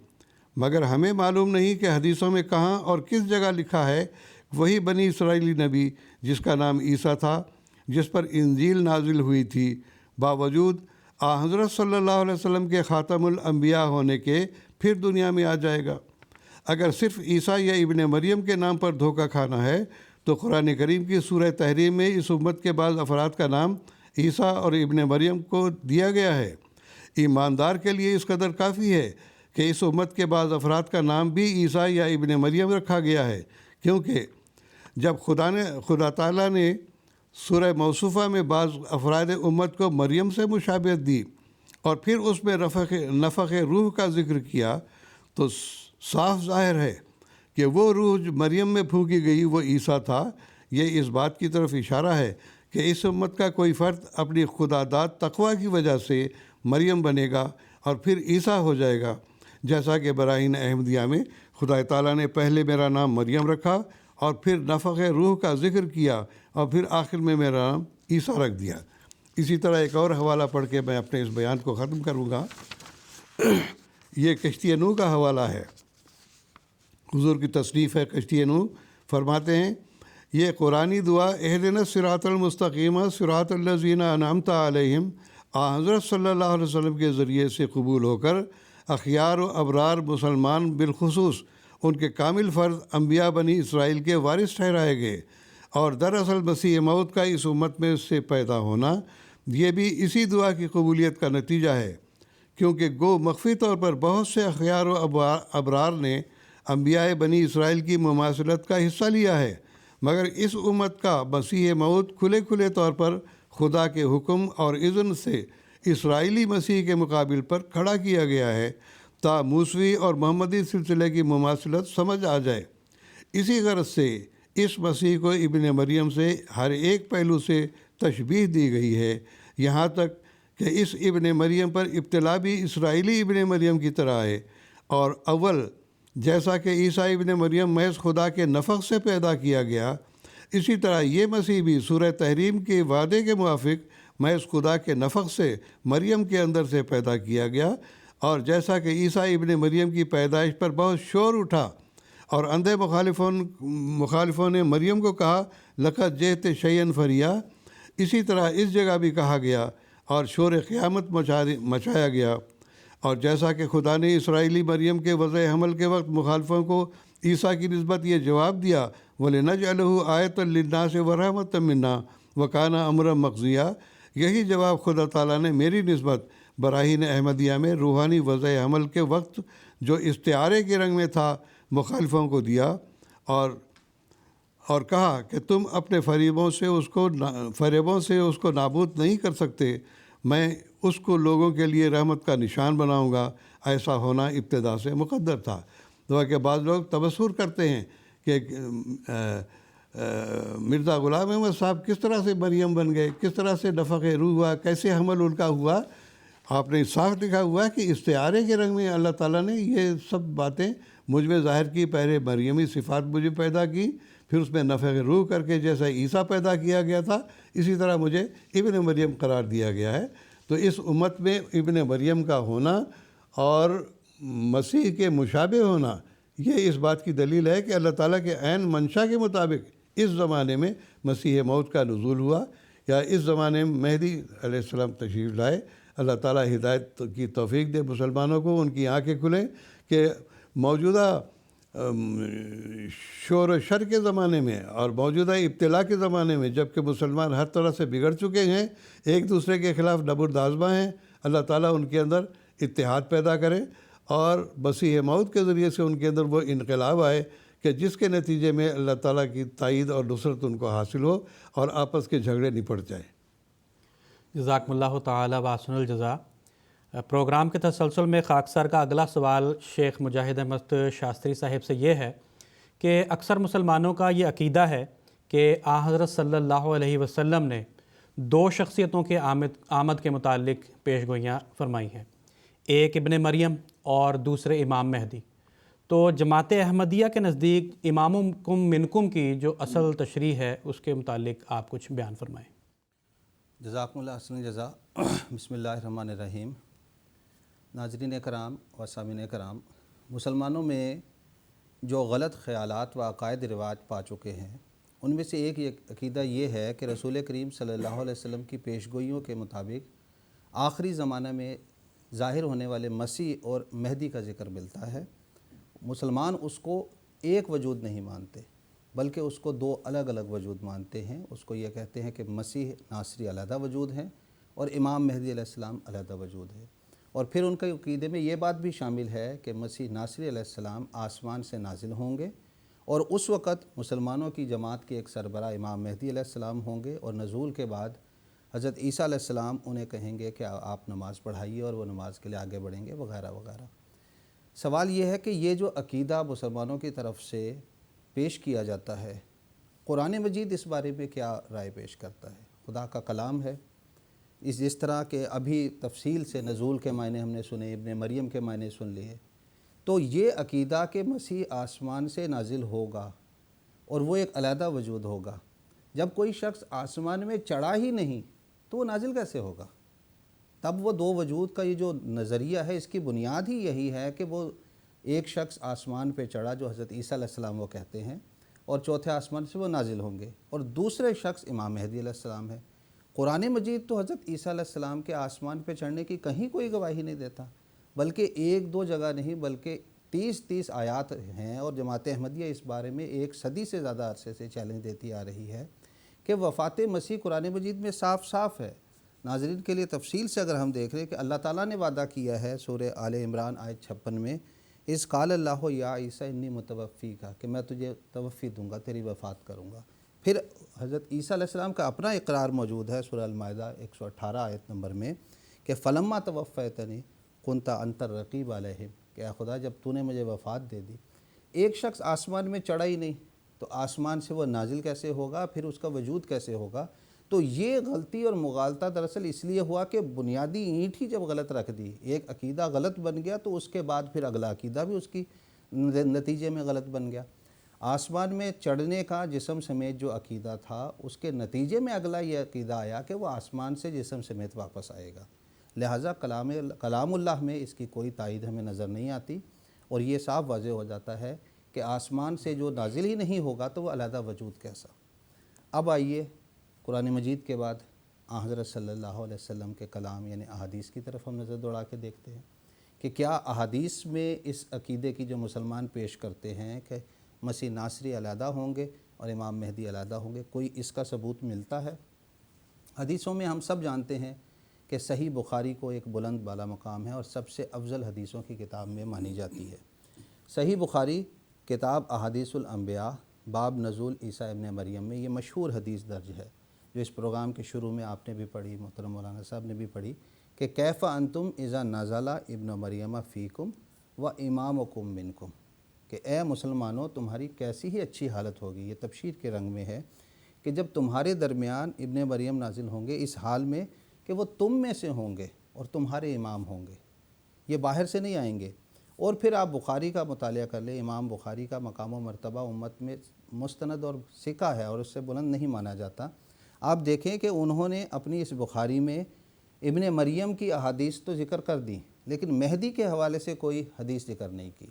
مگر ہمیں معلوم نہیں کہ حدیثوں میں کہاں اور کس جگہ لکھا ہے وہی بنی اسرائیلی نبی جس کا نام عیسیٰ تھا، جس پر انجیل نازل ہوئی تھی، باوجود حضرت صلی اللہ علیہ وسلم کے خاتم الانبیاء ہونے کے پھر دنیا میں آ جائے گا۔ اگر صرف عیسیٰ یا ابن مریم کے نام پر دھوکہ کھانا ہے تو قرآن کریم کی سورہ تحریم میں اس امت کے بعض افراد کا نام عیسیٰ اور ابن مریم کو دیا گیا ہے۔ ایماندار کے لیے اس قدر کافی ہے کہ اس امت کے بعض افراد کا نام بھی عیسیٰ یا ابن مریم رکھا گیا ہے، کیونکہ جب خدا تعالیٰ نے سورہ موصوفہ میں بعض افراد امت کو مریم سے مشابہت دی اور پھر اس میں نفخ روح کا ذکر کیا تو صاف ظاہر ہے کہ وہ روح جو مریم میں پھونکی گئی وہ عیسیٰ تھا۔ یہ اس بات کی طرف اشارہ ہے کہ اس امت کا کوئی فرد اپنی خداداد تقویٰ کی وجہ سے مریم بنے گا اور پھر عیسیٰ ہو جائے گا، جیسا کہ براہین احمدیہ میں خدا تعالیٰ نے پہلے میرا نام مریم رکھا اور پھر نفخ روح کا ذکر کیا اور پھر آخر میں میرا نام عیسیٰ رکھ دیا۔ اسی طرح ایک اور حوالہ پڑھ کے میں اپنے اس بیان کو ختم کروں گا۔ یہ کشتی نوح کا حوالہ ہے۔ حضور کی تصنیف ہے کشتی نوح۔ فرماتے ہیں، یہ قرآنی دعا اہدنا الصراط المستقیم صراط الذین انعمت علیہم حضرت صلی اللہ علیہ وسلم کے ذریعے سے قبول ہو کر اخیار و ابرار مسلمان بالخصوص ان کے کامل فرد انبیاء بنی اسرائیل کے وارث ٹھہرائے گئے، اور دراصل مسیح موعود کا اس امت میں سے پیدا ہونا یہ بھی اسی دعا کی قبولیت کا نتیجہ ہے، کیونکہ گو مخفی طور پر بہت سے اخیار و ابرار نے انبیاء بنی اسرائیل کی مماثلت کا حصہ لیا ہے، مگر اس امت کا مسیح موعود کھلے طور پر خدا کے حکم اور اذن سے اسرائیلی مسیح کے مقابل پر کھڑا کیا گیا ہے تا موسوی اور محمدی سلسلے کی مماثلت سمجھ آ جائے۔ اسی غرض سے اس مسیح کو ابن مریم سے ہر ایک پہلو سے تشبیہ دی گئی ہے، یہاں تک کہ اس ابن مریم پر ابتلا بھی اسرائیلی ابن مریم کی طرح ہے، اور اول جیسا کہ عیسیٰ ابن مریم محض خدا کے نفخ سے پیدا کیا گیا، اسی طرح یہ مسیح بھی سورہ تحریم کے وعدے کے موافق محض خدا کے نفخ سے مریم کے اندر سے پیدا کیا گیا، اور جیسا کہ عیسیٰ ابن مریم کی پیدائش پر بہت شور اٹھا اور اندھے مخالفوں نے مریم کو کہا لقد جئت شیئا فریا، اسی طرح اس جگہ بھی کہا گیا اور شور قیامت مچایا گیا۔ اور جیسا کہ خدا نے اسرائیلی مریم کے وضع حمل کے وقت مخالفوں کو عیسیٰ کی نسبت یہ جواب دیا وَلِنَجْعَلَهُ آیَةً لِلنَّاسِ وَرَحْمَةً مِنَّا وَكَانَ أَمْرًا مَقْضِيًّا، یہی جواب خدا تعالیٰ نے میری نسبت براہین احمدیہ میں روحانی وضع حمل کے وقت جو استعارے کے رنگ میں تھا مخالفوں کو دیا، اور کہا کہ تم اپنے فریبوں سے اس کو نابود نہیں کر سکتے، میں اس کو لوگوں کے لیے رحمت کا نشان بناؤں گا۔ ایسا ہونا ابتدا سے مقدر تھا۔ دعا کہ بعض لوگ تبصر کرتے ہیں کہ مرزا غلام احمد صاحب کس طرح سے مریم بن گئے، کس طرح سے نفخ روح ہوا، کیسے حمل ان کا ہوا۔ آپ نے صاف لکھا ہوا ہے کہ استعارے کے رنگ میں اللہ تعالیٰ نے یہ سب باتیں مجھ میں ظاہر کی، پہلے مریمی صفات مجھے پیدا کی، پھر اس میں نفخ روح کر کے جیسا عیسیٰ پیدا کیا گیا تھا اسی طرح مجھے ابن مریم قرار دیا گیا ہے۔ تو اس امت میں ابن مریم کا ہونا اور مسیح کے مشابہ ہونا یہ اس بات کی دلیل ہے کہ اللہ تعالیٰ کے عین منشا کے مطابق اس زمانے میں مسیح موعود کا نزول ہوا، یا اس زمانے میں مہدی علیہ السلام تشریف لائے۔ اللہ تعالیٰ ہدایت کی توفیق دے مسلمانوں کو، ان کی آنکھیں کھلیں کہ موجودہ شور و شر کے زمانے میں اور موجودہ ابتلا کے زمانے میں، جب کہ مسلمان ہر طرح سے بگڑ چکے ہیں، ایک دوسرے کے خلاف نبردآزماں ہیں، اللہ تعالیٰ ان کے اندر اتحاد پیدا کرے اور مسیح موعود کے ذریعے سے ان کے اندر وہ انقلاب آئے کہ جس کے نتیجے میں اللہ تعالیٰ کی تائید اور نصرت ان کو حاصل ہو اور آپس کے جھگڑے نپٹ جائیں۔ جزاکم اللہ تعالی واسن الجزا۔ پروگرام کے تسلسل میں خاکسار کا اگلا سوال شیخ مجاہد احمد شاستری صاحب سے یہ ہے کہ اکثر مسلمانوں کا یہ عقیدہ ہے کہ حضرت صلی اللہ علیہ وسلم نے دو شخصیتوں کے آمد کے متعلق پیش گوئیاں فرمائی ہیں، ایک ابن مریم اور دوسرے امام مہدی۔ تو جماعت احمدیہ کے نزدیک امامکم منکم کی جو اصل تشریح ہے اس کے متعلق آپ کچھ بیان فرمائیں۔ جزاکم اللہ حسن جزا۔ بسم اللہ الرحمن الرحیم۔ ناظرین کرام و سامعین کرام، مسلمانوں میں جو غلط خیالات و عقائد رواج پا چکے ہیں، ان میں سے ایک عقیدہ یہ ہے کہ رسول کریم صلی اللہ علیہ وسلم کی پیش گوئیوں کے مطابق آخری زمانہ میں ظاہر ہونے والے مسیح اور مہدی کا ذکر ملتا ہے۔ مسلمان اس کو ایک وجود نہیں مانتے بلکہ اس کو دو الگ الگ وجود مانتے ہیں۔ اس کو یہ کہتے ہیں کہ مسیح ناصری علیحدہ وجود ہیں اور امام مہدی علیہ السلام علیحدہ وجود ہے، اور پھر ان کے عقیدے میں یہ بات بھی شامل ہے کہ مسیح ناصری علیہ السلام آسمان سے نازل ہوں گے اور اس وقت مسلمانوں کی جماعت کے ایک سربراہ امام مہدی علیہ السلام ہوں گے، اور نزول کے بعد حضرت عیسیٰ علیہ السلام انہیں کہیں گے کہ آپ نماز پڑھائیے، اور وہ نماز کے لیے آگے بڑھیں گے وغیرہ وغیرہ۔ سوال یہ ہے کہ یہ جو عقیدہ مسلمانوں کی طرف سے پیش کیا جاتا ہے، قرآن مجید اس بارے میں کیا رائے پیش کرتا ہے؟ خدا کا کلام ہے، جس طرح کہ ابھی تفصیل سے نزول کے معنی ہم نے سنے، ابن مریم کے معنی سن لیے، تو یہ عقیدہ کہ مسیح آسمان سے نازل ہوگا اور وہ ایک علیحدہ وجود ہوگا، جب کوئی شخص آسمان میں چڑھا ہی نہیں تو وہ نازل کیسے ہوگا؟ تب وہ دو وجود کا یہ جو نظریہ ہے، اس کی بنیاد ہی یہی ہے کہ وہ ایک شخص آسمان پہ چڑھا جو حضرت عیسیٰ علیہ السلام وہ کہتے ہیں، اور چوتھے آسمان سے وہ نازل ہوں گے، اور دوسرے شخص امام مہدی علیہ السلام ہے۔ قرآن مجید تو حضرت عیسیٰ علیہ السلام کے آسمان پہ چڑھنے کی کہیں کوئی گواہی نہیں دیتا، بلکہ ایک دو جگہ نہیں بلکہ 30 آیات ہیں، اور جماعت احمدیہ اس بارے میں 1 صدی سے زیادہ عرصے سے چیلنج دیتی آ رہی ہے کہ وفات مسیح قرآن مجید میں صاف صاف ہے۔ ناظرین کے لیے تفصیل سے اگر ہم دیکھ رہے ہیں کہ اللہ تعالیٰ نے وعدہ کیا ہے سورہ آل عمران آیت 56 میں، اذ قال اللہ یا عیسیٰ انی متوفی کا، کہ میں تجھے توفی دوں گا، تیری وفات کروں گا۔ پھر حضرت عیسیٰ علیہ السلام کا اپنا اقرار موجود ہے سورہ المائدہ 118 آیت نمبر میں کہ فلما توفیتنی کنت انت الرقیب علیہم، کہ اے خدا جب تو نے مجھے وفات دے دی۔ ایک شخص آسمان میں چڑھا ہی نہیں تو آسمان سے وہ نازل کیسے ہوگا، پھر اس کا وجود کیسے ہوگا؟ تو یہ غلطی اور مغالطہ دراصل اس لیے ہوا کہ بنیادی اینٹ ہی جب غلط رکھ دی، ایک عقیدہ غلط بن گیا تو اس کے بعد پھر اگلا عقیدہ بھی اس کی نتیجے میں غلط بن گیا۔ آسمان میں چڑھنے کا جسم سمیت جو عقیدہ تھا، اس کے نتیجے میں اگلا یہ عقیدہ آیا کہ وہ آسمان سے جسم سمیت واپس آئے گا۔ لہٰذا کلام اللہ میں اس کی کوئی تائید ہمیں نظر نہیں آتی، اور یہ صاف واضح ہو جاتا ہے کہ آسمان سے جو نازل ہی نہیں ہوگا تو وہ علیحدہ وجود کیسا۔ اب آئیے قرآن مجید کے بعد حضرت صلی اللہ علیہ وسلم کے کلام یعنی احادیث کی طرف ہم نظر دوڑا کے دیکھتے ہیں کہ کیا احادیث میں اس عقیدے کی جو مسلمان پیش کرتے ہیں کہ مسیح ناصری علیحدہ ہوں گے اور امام مہدی علیحدہ ہوں گے، کوئی اس کا ثبوت ملتا ہے؟ حدیثوں میں ہم سب جانتے ہیں کہ صحیح بخاری کو ایک بلند بالا مقام ہے اور سب سے افضل حدیثوں کی کتاب میں مانی جاتی ہے۔ صحیح بخاری کتاب احادیث الانبیاء باب نزول عیسیٰ ابن مریم میں یہ مشہور حدیث درج ہے، جو اس پروگرام کے شروع میں آپ نے بھی پڑھی، محترم مولانا صاحب نے بھی پڑھی، کہ کیف انتم اذا نزل ابن مریم فیکم و امامکم منکم، کہ اے مسلمانوں تمہاری کیسی ہی اچھی حالت ہوگی۔ یہ تبشیر کے رنگ میں ہے کہ جب تمہارے درمیان ابن مریم نازل ہوں گے، اس حال میں کہ وہ تم میں سے ہوں گے اور تمہارے امام ہوں گے، یہ باہر سے نہیں آئیں گے۔ اور پھر آپ بخاری کا مطالعہ کر لیں، امام بخاری کا مقام و مرتبہ امت میں مستند اور ثقہ ہے اور اس سے بلند نہیں مانا جاتا۔ آپ دیکھیں کہ انہوں نے اپنی اس بخاری میں ابن مریم کی احادیث تو ذکر کر دی، لیکن مہدی کے حوالے سے کوئی حدیث ذکر نہیں کی۔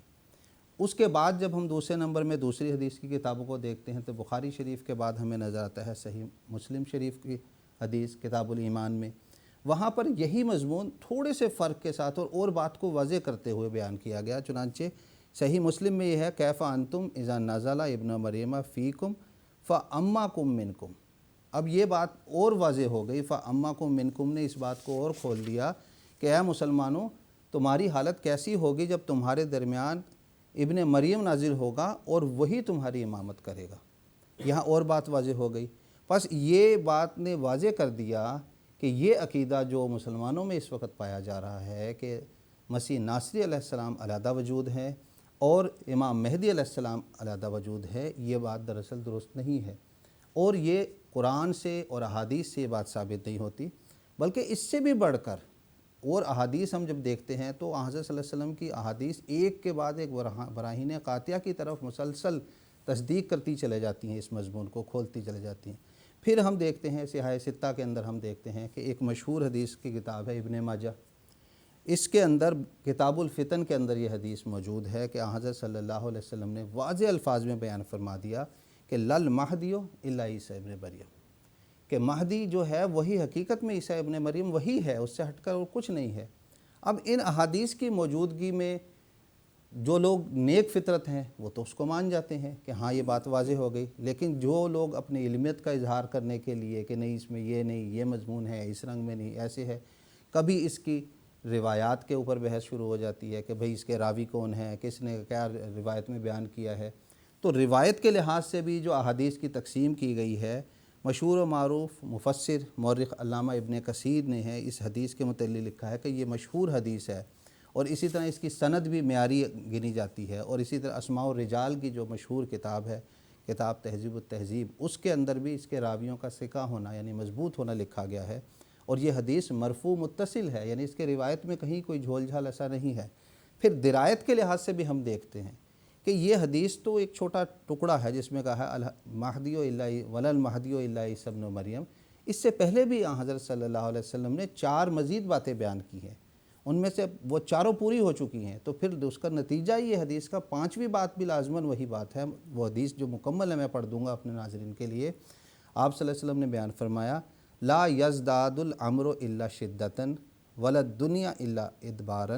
اس کے بعد جب ہم دوسرے نمبر میں دوسری حدیث کی کتابوں کو دیکھتے ہیں تو بخاری شریف کے بعد ہمیں نظر آتا ہے صحیح مسلم شریف کی حدیث کتاب الایمان میں، وہاں پر یہی مضمون تھوڑے سے فرق کے ساتھ اور بات کو واضح کرتے ہوئے بیان کیا گیا، چنانچہ صحیح مسلم میں یہ ہے کیف انتم اذا نزل ابن مریم فیکم فاماکم منکم۔ اب یہ بات اور واضح ہو گئی، فاماکم منکم نے اس بات کو اور کھول دیا کہ اے مسلمانوں تمہاری حالت کیسی ہوگی جب تمہارے درمیان ابن مریم نازل ہوگا اور وہی تمہاری امامت کرے گا۔ یہاں اور بات واضح ہو گئی۔ پس یہ بات نے واضح کر دیا کہ یہ عقیدہ جو مسلمانوں میں اس وقت پایا جا رہا ہے کہ مسیح ناصری علیہ السلام علیحدہ وجود ہے اور امام مہدی علیہ السلام علیحدہ وجود ہے، یہ بات دراصل درست نہیں ہے، اور یہ قرآن سے اور احادیث سے یہ بات ثابت نہیں ہوتی، بلکہ اس سے بھی بڑھ کر اور احادیث ہم جب دیکھتے ہیں تو حضرت صلی اللہ علیہ وسلم کی احادیث ایک کے بعد ایک براہین قاطعہ کی طرف مسلسل تصدیق کرتی چلے جاتی ہیں، اس مضمون کو کھولتی چلے جاتی ہیں۔ پھر ہم دیکھتے ہیں صحاح ستہ کے اندر ہم دیکھتے ہیں کہ ایک مشہور حدیث کی کتاب ہے ابن ماجہ، اس کے اندر کتاب الفتن کے اندر یہ حدیث موجود ہے کہ حضرت صلی اللہ علیہ وسلم نے واضح الفاظ میں بیان فرما دیا کہ لل مہدی الا عیسیٰ ابن مریم، کہ مہدی جو ہے وہی حقیقت میں عیسیٰ ابن مریم وہی ہے، اس سے ہٹ کر اور کچھ نہیں ہے۔ اب ان احادیث کی موجودگی میں جو لوگ نیک فطرت ہیں وہ تو اس کو مان جاتے ہیں کہ ہاں یہ بات واضح ہو گئی، لیکن جو لوگ اپنی علمیت کا اظہار کرنے کے لیے کہ نہیں اس میں یہ نہیں، یہ مضمون ہے، اس رنگ میں نہیں، ایسے ہے، کبھی اس کی روایات کے اوپر بحث شروع ہو جاتی ہے کہ بھئی اس کے راوی کون ہیں، کس نے کیا روایت میں بیان کیا ہے۔ تو روایت کے لحاظ سے بھی جو احادیث کی تقسیم کی گئی ہے، مشہور و معروف مفسر مورخ علامہ ابن کثیر نے ہے اس حدیث کے متعلق لکھا ہے کہ یہ مشہور حدیث ہے، اور اسی طرح اس کی سند بھی معیاری گنی جاتی ہے، اور اسی طرح اسماء الرجال کی جو مشہور کتاب ہے، کتاب تہذیب التہذیب، اس کے اندر بھی اس کے راویوں کا ثقہ ہونا یعنی مضبوط ہونا لکھا گیا ہے، اور یہ حدیث مرفوع متصل ہے، یعنی اس کے روایت میں کہیں کوئی جھول جھال ایسا نہیں ہے۔ پھر درایت کے لحاظ سے بھی ہم دیکھتے ہیں کہ یہ حدیث تو ایک چھوٹا ٹکڑا ہے جس میں کہا ہے المہدی الا ولا المہدی الا عیسی ابن مریم، اس سے پہلے بھی حضرت صلی اللہ علیہ وسلم نے 4 مزید باتیں بیان کی ہیں، ان میں سے وہ 4 پوری ہو چکی ہیں، تو پھر اس کا نتیجہ یہ حدیث کا 5ویں بات بھی لازماً وہی بات ہے۔ وہ حدیث جو مکمل ہے میں پڑھ دوں گا اپنے ناظرین کے لیے۔ آپ صلی اللہ علیہ وسلم نے بیان فرمایا لا یزداد الامر الا شدۃ ولا الدنیا الا ادبارا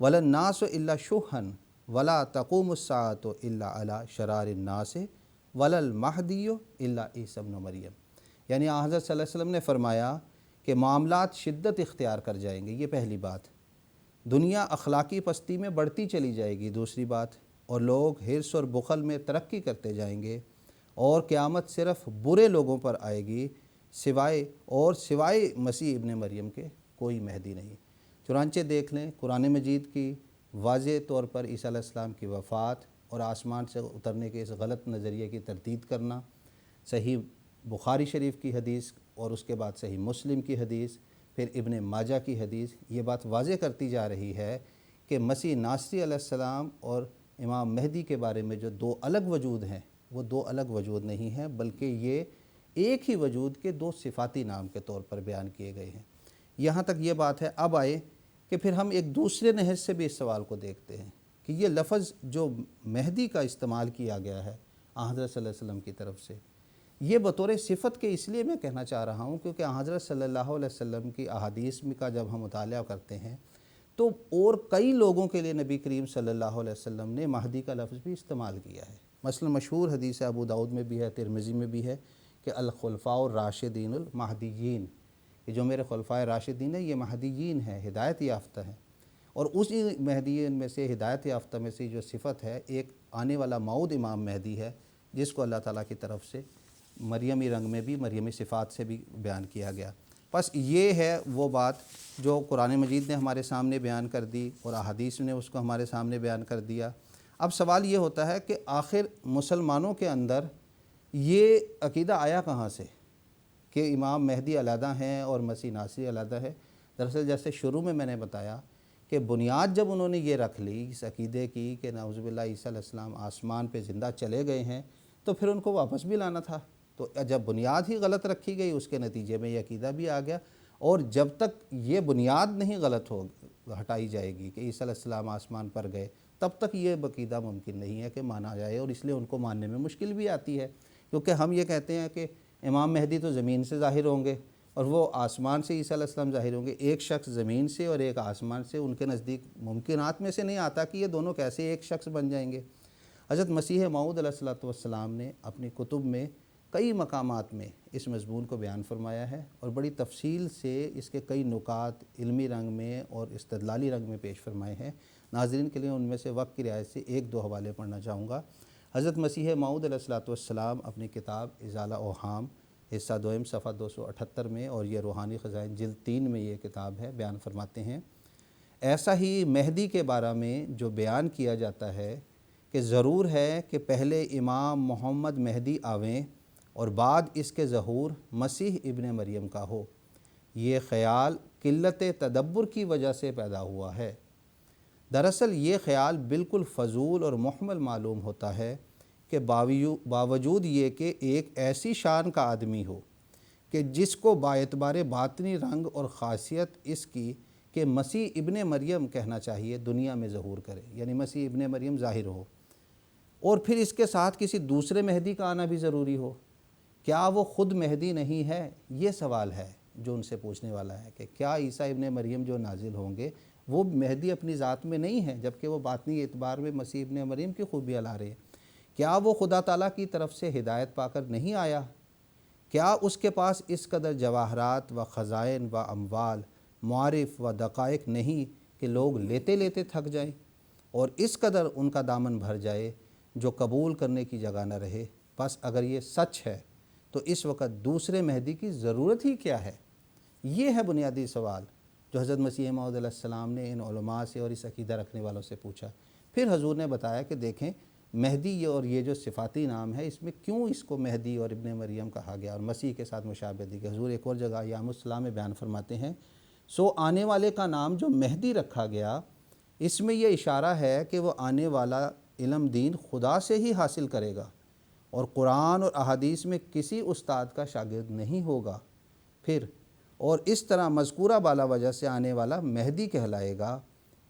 ولا الناس الا شحا ولا تقوم الساعۃ الا علی شرار الناس ولا المہدی الا عیسی ابن مریم، یعنی حضرت صلی اللہ علیہ وسلم نے فرمایا کہ معاملات شدت اختیار کر جائیں گے، یہ پہلی بات، دنیا اخلاقی پستی میں بڑھتی چلی جائے گی، دوسری بات، اور لوگ حرص اور بخل میں ترقی کرتے جائیں گے، اور قیامت صرف برے لوگوں پر آئے گی سوائے مسیح ابن مریم کے کوئی مہدی نہیں۔ چنانچہ دیکھ لیں قرآن مجید کی واضح طور پر عیسیٰ علیہ السلام کی وفات اور آسمان سے اترنے کے اس غلط نظریے کی تردید کرنا، صحیح بخاری شریف کی حدیث اور اس کے بعد صحیح مسلم کی حدیث، پھر ابن ماجہ کی حدیث، یہ بات واضح کرتی جا رہی ہے کہ مسیح ناصری علیہ السلام اور امام مہدی کے بارے میں جو 2 الگ وجود ہیں وہ 2 الگ وجود نہیں ہیں، بلکہ یہ ایک ہی وجود کے 2 صفاتی نام کے طور پر بیان کیے گئے ہیں۔ یہاں تک یہ بات ہے۔ اب آئے کہ پھر ہم ایک دوسرے نہج سے بھی اس سوال کو دیکھتے ہیں کہ یہ لفظ جو مہدی کا استعمال کیا گیا ہے حضرت صلی اللہ علیہ وسلم کی طرف سے، یہ بطور صفت کے اس لیے میں کہنا چاہ رہا ہوں کیونکہ حضرت صلی اللہ علیہ وسلم کی احادیث کا جب ہم مطالعہ کرتے ہیں تو اور کئی لوگوں کے لیے نبی کریم صلی اللہ علیہ وسلم نے مہدی کا لفظ بھی استعمال کیا ہے۔ مثلا مشہور حدیث ابو داؤد میں بھی ہے، ترمذی میں بھی ہے کہ الخلفاء الراشدین المہدیین، کہ جو میرے خلفائے راشدین ہیں یہ مہدیین ہیں، ہدایت یافتہ ہیں، اور اسی مہدیین میں سے ہدایت یافتہ میں سے جو صفت ہے ایک آنے والا موعود امام مہدی ہے جس کو اللہ تعالیٰ کی طرف سے مریمی رنگ میں بھی مریمی صفات سے بھی بیان کیا گیا۔ بس یہ ہے وہ بات جو قرآن مجید نے ہمارے سامنے بیان کر دی اور احادیث نے اس کو ہمارے سامنے بیان کر دیا۔ اب سوال یہ ہوتا ہے کہ آخر مسلمانوں کے اندر یہ عقیدہ آیا کہاں سے کہ امام مہدی علیحدہ ہیں اور مسیح ناصری علیحدہ ہے؟ دراصل جیسے شروع میں نے بتایا کہ بنیاد جب انہوں نے یہ رکھ لی اس عقیدے کی کہ نعوذ باللہ عیسیٰ علیہ السلام آسمان پہ زندہ چلے گئے ہیں، تو پھر ان کو واپس بھی لانا تھا، تو جب بنیاد ہی غلط رکھی گئی اس کے نتیجے میں یہ عقیدہ بھی آ گیا، اور جب تک یہ بنیاد نہیں غلط ہٹائی جائے گی کہ عیسیٰ علیہ السلام آسمان پر گئے، تب تک یہ عقیدہ ممکن نہیں ہے کہ مانا جائے، اور اس لیے ان کو ماننے میں مشکل بھی آتی ہے، کیونکہ ہم یہ کہتے ہیں کہ امام مہدی تو زمین سے ظاہر ہوں گے، اور وہ آسمان سے عیسیٰ علیہ السلام ظاہر ہوں گے، ایک شخص زمین سے اور ایک آسمان سے، ان کے نزدیک ممکنات میں سے نہیں آتا کہ یہ دونوں کیسے ایک شخص بن جائیں گے۔ حضرت مسیح موعود علیہ السلام نے اپنی کتب میں کئی مقامات میں اس مضمون کو بیان فرمایا ہے اور بڑی تفصیل سے اس کے کئی نکات علمی رنگ میں اور استدلالی رنگ میں پیش فرمائے ہیں۔ ناظرین کے لیے ان میں سے وقت کی رعایت سے ایک دو حوالے پڑھنا چاہوں گا۔ حضرت مسیح موعود علیہ السلام اپنی کتاب ازالہ اوہام حصہ دوئم صفحہ 278 میں، اور یہ روحانی خزائن جلد 3 میں یہ کتاب ہے، بیان فرماتے ہیں ایسا ہی مہدی کے بارے میں جو بیان کیا جاتا ہے کہ ضرور ہے کہ پہلے امام محمد مہدی آویں اور بعد اس کے ظہور مسیح ابن مریم کا ہو، یہ خیال قلت تدبر کی وجہ سے پیدا ہوا ہے۔ دراصل یہ خیال بالکل فضول اور محمل معلوم ہوتا ہے کہ باوجود یہ کہ ایک ایسی شان کا آدمی ہو کہ جس کو باعتبار باطنی رنگ اور خاصیت اس کی کہ مسیح ابن مریم کہنا چاہیے دنیا میں ظہور کرے، یعنی مسیح ابن مریم ظاہر ہو، اور پھر اس کے ساتھ کسی دوسرے مہدی کا آنا بھی ضروری ہو، کیا وہ خود مہدی نہیں ہے؟ یہ سوال ہے جو ان سے پوچھنے والا ہے کہ کیا عیسیٰ ابن مریم جو نازل ہوں گے وہ مہدی اپنی ذات میں نہیں ہیں، جبکہ وہ باطنی اعتبار میں مسیح ابن مریم کی خوبیاں لا رہے ہیں؟ کیا وہ خدا تعالیٰ کی طرف سے ہدایت پا کر نہیں آیا؟ کیا اس کے پاس اس قدر جواہرات و خزائن و اموال، معارف و دقائق نہیں کہ لوگ لیتے لیتے تھک جائیں، اور اس قدر ان کا دامن بھر جائے جو قبول کرنے کی جگہ نہ رہے؟ بس اگر یہ سچ ہے تو اس وقت دوسرے مہدی کی ضرورت ہی کیا ہے؟ یہ ہے بنیادی سوال جو حضرت مسیح موعود علیہ السلام نے ان علماء سے اور اس عقیدہ رکھنے والوں سے پوچھا۔ پھر حضور نے بتایا کہ دیکھیں مہدی اور یہ جو صفاتی نام ہے اس میں کیوں اس کو مہدی اور ابن مریم کہا گیا اور مسیح کے ساتھ مشابہت دی گئی۔ حضور ایک اور جگہ ایام السلام میں بیان فرماتے ہیں سو آنے والے کا نام جو مہدی رکھا گیا اس میں یہ اشارہ ہے کہ وہ آنے والا علم دین خدا سے ہی حاصل کرے گا اور قرآن اور احادیث میں کسی استاد کا شاگرد نہیں ہوگا، پھر اور اس طرح مذکورہ بالا وجہ سے آنے والا مہدی کہلائے گا،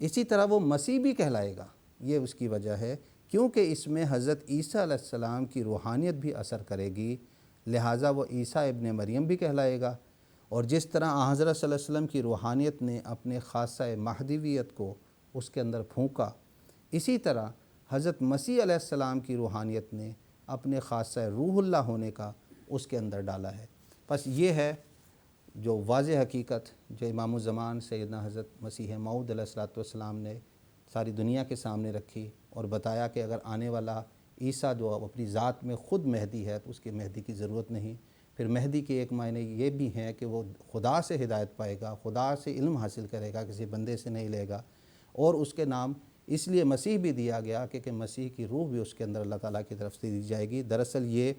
اسی طرح وہ مسیح بھی کہلائے گا۔ یہ اس کی وجہ ہے کیونکہ اس میں حضرت عیسیٰ علیہ السلام کی روحانیت بھی اثر کرے گی، لہٰذا وہ عیسیٰ ابن مریم بھی کہلائے گا، اور جس طرح حضرت صلی اللہ علیہ وسلم کی روحانیت نے اپنے خاصہ مہدویت کو اس کے اندر پھونکا، اسی طرح حضرت مسیح علیہ السلام کی روحانیت نے اپنے خاصہ روح اللہ ہونے کا اس کے اندر ڈالا ہے۔ بس یہ ہے جو واضح حقیقت جو امام الزمان سیدنا حضرت مسیح موعود علیہ السلام نے ساری دنیا کے سامنے رکھی اور بتایا کہ اگر آنے والا عیسیٰ جو اپنی ذات میں خود مہدی ہے تو اس کے مہدی کی ضرورت نہیں۔ پھر مہدی کے ایک معنی یہ بھی ہیں کہ وہ خدا سے ہدایت پائے گا، خدا سے علم حاصل کرے گا، کسی بندے سے نہیں لے گا، اور اس کے نام اس لیے مسیح بھی دیا گیا کہ مسیح کی روح بھی اس کے اندر اللہ تعالیٰ کی طرف سے دی جائے گی۔ دراصل یہ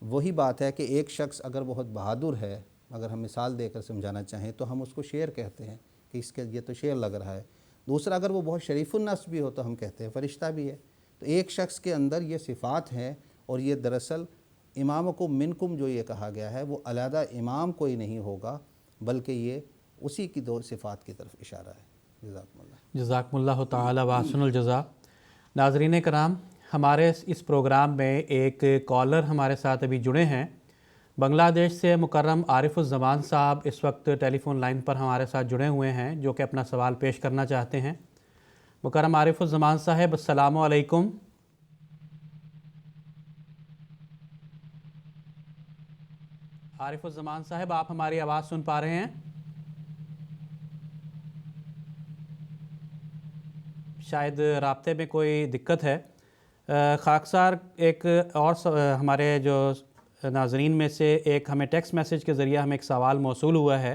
وہی بات ہے کہ ایک شخص اگر بہت بہادر ہے، اگر ہم مثال دے کر سمجھانا چاہیں تو ہم اس کو شیر کہتے ہیں کہ اس کے یہ تو شیر لگ رہا ہے۔ دوسرا اگر وہ بہت شریف النفس بھی ہو تو ہم کہتے ہیں فرشتہ بھی ہے۔ تو ایک شخص کے اندر یہ صفات ہیں، اور یہ دراصل امامکم منکم جو یہ کہا گیا ہے وہ علیحدہ امام کوئی نہیں ہوگا، بلکہ یہ اسی کی دو صفات کی طرف اشارہ ہے۔ جزاکم اللہ۔ جزاکم اللہ تعالی و احسن الجزاء۔ ناظرین کرام، ہمارے اس پروگرام میں ایک کالر ہمارے ساتھ ابھی جڑے ہیں، بنگلہ دیش سے مکرم عارف الزمان صاحب اس وقت ٹیلی فون لائن پر ہمارے ساتھ جڑے ہوئے ہیں جو کہ اپنا سوال پیش کرنا چاہتے ہیں۔ مکرم عارف الزمان صاحب، السلام علیکم۔ عارف الزمان صاحب، آپ ہماری آواز سن پا رہے ہیں؟ شاید رابطے میں کوئی دقت ہے۔ خاکسار ایک اور ہمارے جو ناظرین میں سے ایک ہمیں ٹیکسٹ میسیج کے ذریعے ہمیں ایک سوال موصول ہوا ہے،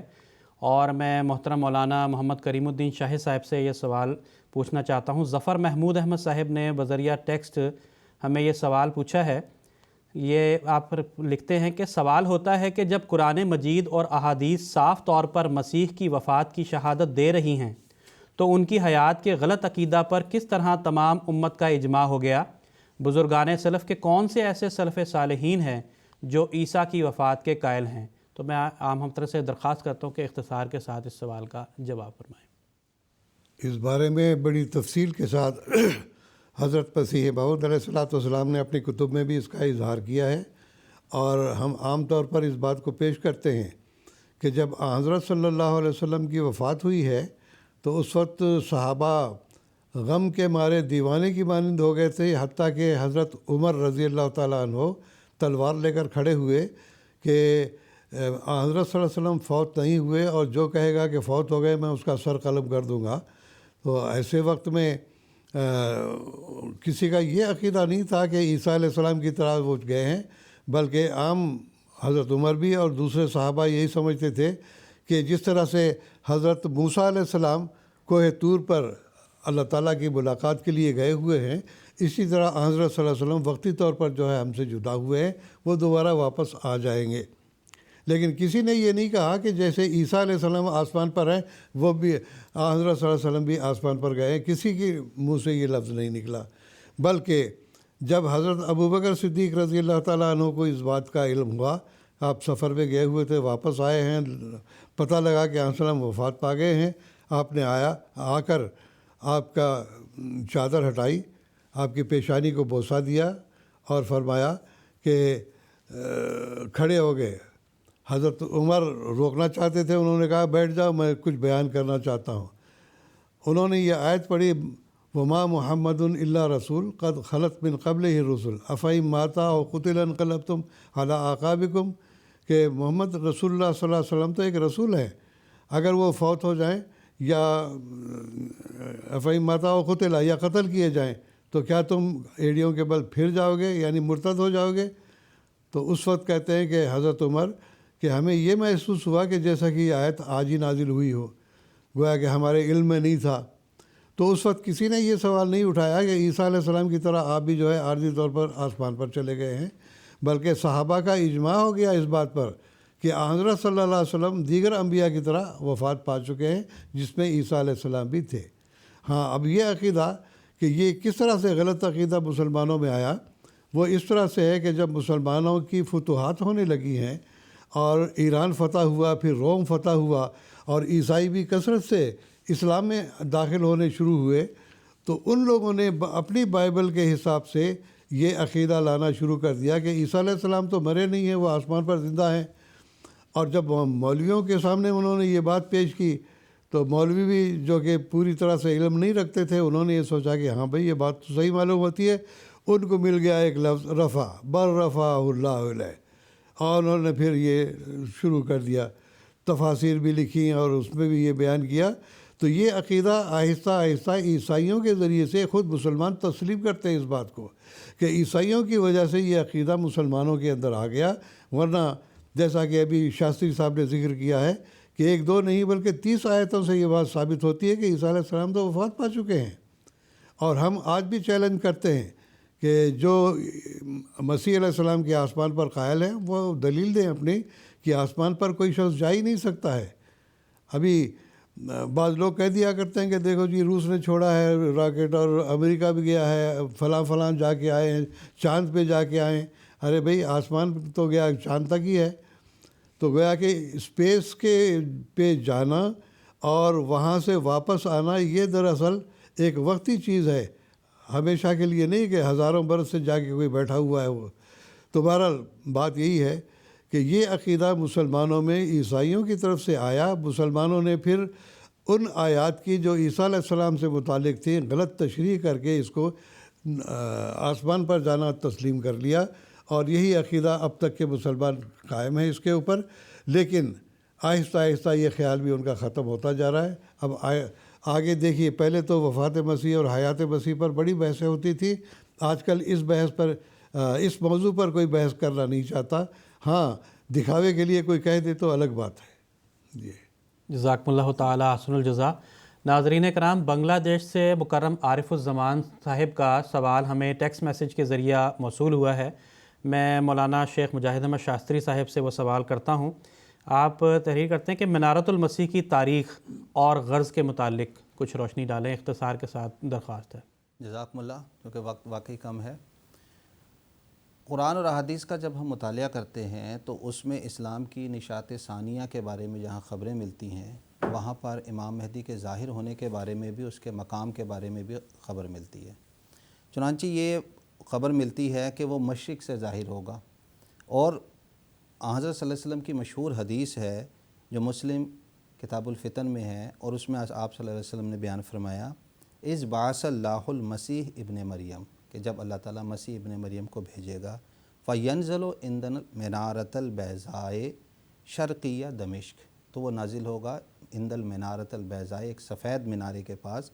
اور میں محترم مولانا محمد کریم الدین شاہد صاحب سے یہ سوال پوچھنا چاہتا ہوں۔ ظفر محمود احمد صاحب نے بذریعہ ٹیکسٹ ہمیں یہ سوال پوچھا ہے۔ یہ آپ لکھتے ہیں کہ سوال ہوتا ہے کہ جب قرآن مجید اور احادیث صاف طور پر مسیح کی وفات کی شہادت دے رہی ہیں تو ان کی حیات کے غلط عقیدہ پر کس طرح تمام امت کا اجماع ہو گیا؟ بزرگان سلف کے کون سے ایسے سلف صالحین ہیں جو عیسیٰ کی وفات کے قائل ہیں؟ تو میں عام ہم طرح سے درخواست کرتا ہوں کہ اختصار کے ساتھ اس سوال کا جواب فرمائیں۔ اس بارے میں بڑی تفصیل کے ساتھ حضرت مسیح موعود علیہ السلام نے اپنی کتب میں بھی اس کا اظہار کیا ہے، اور ہم عام طور پر اس بات کو پیش کرتے ہیں کہ جب حضرت صلی اللہ علیہ وسلم کی وفات ہوئی ہے تو اس وقت صحابہ غم کے مارے دیوانے کی مانند ہو گئے تھے، حتیٰ کہ حضرت عمر رضی اللہ تعالیٰ عنہ تلوار لے کر کھڑے ہوئے کہ حضرت صلی اللہ علیہ وسلم فوت نہیں ہوئے، اور جو کہے گا کہ فوت ہو گئے میں اس کا سر قلم کر دوں گا۔ تو ایسے وقت میں کسی کا یہ عقیدہ نہیں تھا کہ عیسیٰ علیہ السلام کی طرح وہ گئے ہیں، بلکہ عام حضرت عمر بھی اور دوسرے صحابہ یہی سمجھتے تھے کہ جس طرح سے حضرت موسیٰ علیہ السلام کوہ طور پر اللہ تعالیٰ کی ملاقات کے لیے گئے ہوئے ہیں، اسی طرح حضرت صلی اللہ علیہ وسلم وقتی طور پر جو ہے ہم سے جدا ہوئے ہیں، وہ دوبارہ واپس آ جائیں گے۔ لیکن کسی نے یہ نہیں کہا کہ جیسے عیسیٰ علیہ السلام آسمان پر ہیں وہ بھی حضرت صلی اللہ علیہ وسلم بھی آسمان پر گئے ہیں، کسی کے منہ سے یہ لفظ نہیں نکلا۔ بلکہ جب حضرت ابوبکر صدیق رضی اللہ تعالیٰ عنہ کو اس بات کا علم ہوا، آپ سفر میں گئے ہوئے تھے، واپس آئے ہیں، پتہ لگا کہ وسلم وفات پا گئے ہیں، آپ نے آ کر آپ کا چادر ہٹائی، آپ کی پیشانی کو بوسہ دیا اور فرمایا کہ کھڑے ہو گئے۔ حضرت عمر روکنا چاہتے تھے، انہوں نے کہا بیٹھ جاؤ، میں کچھ بیان کرنا چاہتا ہوں۔ انہوں نے یہ آیت پڑھی، وما محمد الا رسول قد خلت من قبلہ الرسل افإن مات او قتل انقلبتم علی اعقابکم، کہ محمد رسول اللہ صلی اللہ علیہ وسلم تو ایک رسول ہے، اگر وہ فوت ہو جائیں یا افإن مات او قتل یا قتل کیے جائیں تو کیا تم ایڑیوں کے بل پھر جاؤ گے، یعنی مرتد ہو جاؤ گے؟ تو اس وقت کہتے ہیں کہ حضرت عمر کہ ہمیں یہ محسوس ہوا کہ جیسا کہ یہ آیت آج ہی نازل ہوئی ہو، گویا کہ ہمارے علم میں نہیں تھا۔ تو اس وقت کسی نے یہ سوال نہیں اٹھایا کہ عیسیٰ علیہ السلام کی طرح آپ بھی جو ہے عارضی طور پر آسمان پر چلے گئے ہیں، بلکہ صحابہ کا اجماع ہو گیا اس بات پر کہ حضرت صلی اللہ علیہ وسلم دیگر انبیاء کی طرح وفات پا چکے ہیں، جس میں عیسیٰ علیہ السلام بھی تھے۔ ہاں، اب یہ عقیدہ کہ یہ کس طرح سے غلط عقیدہ مسلمانوں میں آیا، وہ اس طرح سے ہے کہ جب مسلمانوں کی فتوحات ہونے لگی ہیں اور ایران فتح ہوا، پھر روم فتح ہوا، اور عیسائی بھی کثرت سے اسلام میں داخل ہونے شروع ہوئے، تو ان لوگوں نے اپنی بائبل کے حساب سے یہ عقیدہ لانا شروع کر دیا کہ عیسیٰ علیہ السلام تو مرے نہیں ہیں، وہ آسمان پر زندہ ہیں۔ اور جب مولویوں کے سامنے انہوں نے یہ بات پیش کی تو مولوی بھی جو کہ پوری طرح سے علم نہیں رکھتے تھے، انہوں نے یہ سوچا کہ ہاں بھئی یہ بات تو صحیح معلوم ہوتی ہے۔ ان کو مل گیا ایک لفظ رفع، بر رفع اللہ علیہ، اور انہوں نے پھر یہ شروع کر دیا، تفاسیر بھی لکھی اور اس میں بھی یہ بیان کیا۔ تو یہ عقیدہ آہستہ آہستہ عیسائیوں کے ذریعے سے خود مسلمان تسلیم کرتے ہیں اس بات کو کہ عیسائیوں کی وجہ سے یہ عقیدہ مسلمانوں کے اندر آ گیا، ورنہ جیسا کہ ابھی شاستری صاحب نے ذکر کیا ہے کہ ایک دو نہیں بلکہ 30 آیتوں سے یہ بات ثابت ہوتی ہے کہ عیسیٰ علیہ السلام تو وفات پا چکے ہیں۔ اور ہم آج بھی چیلنج کرتے ہیں کہ جو مسیح علیہ السلام کے آسمان پر قائل ہیں وہ دلیل دیں اپنی کہ آسمان پر کوئی شخص جا ہی نہیں سکتا ہے۔ ابھی بعض لوگ کہہ دیا کرتے ہیں کہ دیکھو جی روس نے چھوڑا ہے راکٹ اور امریکہ بھی گیا ہے، فلاں فلاں جا کے آئے ہیں، چاند پہ جا کے آئے ہیں۔ ارے بھئی آسمان تو گیا، چاند تک ہی ہے۔ تو گویا کہ اسپیس کے پہ جانا اور وہاں سے واپس آنا یہ دراصل ایک وقتی چیز ہے، ہمیشہ کے لیے نہیں کہ ہزاروں برس سے جا کے کوئی بیٹھا ہوا ہے وہ۔ تو بہرحال بات یہی ہے کہ یہ عقیدہ مسلمانوں میں عیسائیوں کی طرف سے آیا، مسلمانوں نے پھر ان آیات کی جو عیسیٰ علیہ السلام سے متعلق تھیں غلط تشریح کر کے اس کو آسمان پر جانا تسلیم کر لیا، اور یہی عقیدہ اب تک کے مسلمان قائم ہے اس کے اوپر۔ لیکن آہستہ آہستہ یہ خیال بھی ان کا ختم ہوتا جا رہا ہے۔ اب آگے دیکھیے، پہلے تو وفات مسیح اور حیات مسیح پر بڑی بحثیں ہوتی تھی، آج کل اس بحث پر اس موضوع پر کوئی بحث کرنا نہیں چاہتا۔ ہاں، دکھاوے کے لیے کوئی کہہ دے تو الگ بات ہے۔ جی، جزاکم اللہ تعالی احسن الجزا۔ ناظرین کرام، بنگلہ دیش سے مکرم عارف الزمان صاحب کا سوال ہمیں ٹیکسٹ میسیج کے ذریعہ موصول ہوا ہے۔ میں مولانا شیخ مجاہد احمد شاستری صاحب سے وہ سوال کرتا ہوں۔ آپ تحریر کرتے ہیں کہ منارۃ المسیح کی تاریخ اور غرض کے متعلق کچھ روشنی ڈالیں، اختصار کے ساتھ درخواست ہے۔ جزاکم اللہ، کیونکہ وقت واقعی کم ہے۔ قرآن اور احادیث کا جب ہم مطالعہ کرتے ہیں تو اس میں اسلام کی نشاط ثانیہ کے بارے میں جہاں خبریں ملتی ہیں، وہاں پر امام مہدی کے ظاہر ہونے کے بارے میں بھی، اس کے مقام کے بارے میں بھی خبر ملتی ہے۔ چنانچہ یہ خبر ملتی ہے کہ وہ مشرق سے ظاہر ہوگا، اور حضرت صلی اللہ علیہ وسلم کی مشہور حدیث ہے جو مسلم کتاب الفتن میں ہے، اور اس میں آپ صلی اللہ علیہ وسلم نے بیان فرمایا اذ بعث اللہ المسیح ابن مریم، کہ جب اللہ تعالیٰ مسیح ابن مریم کو بھیجے گا، فینزل عند المنارۃ البیضاء شرقیہ دمشق، تو وہ نازل ہوگا عند المنارۃ البیضاء، ایک سفید مینارے کے پاس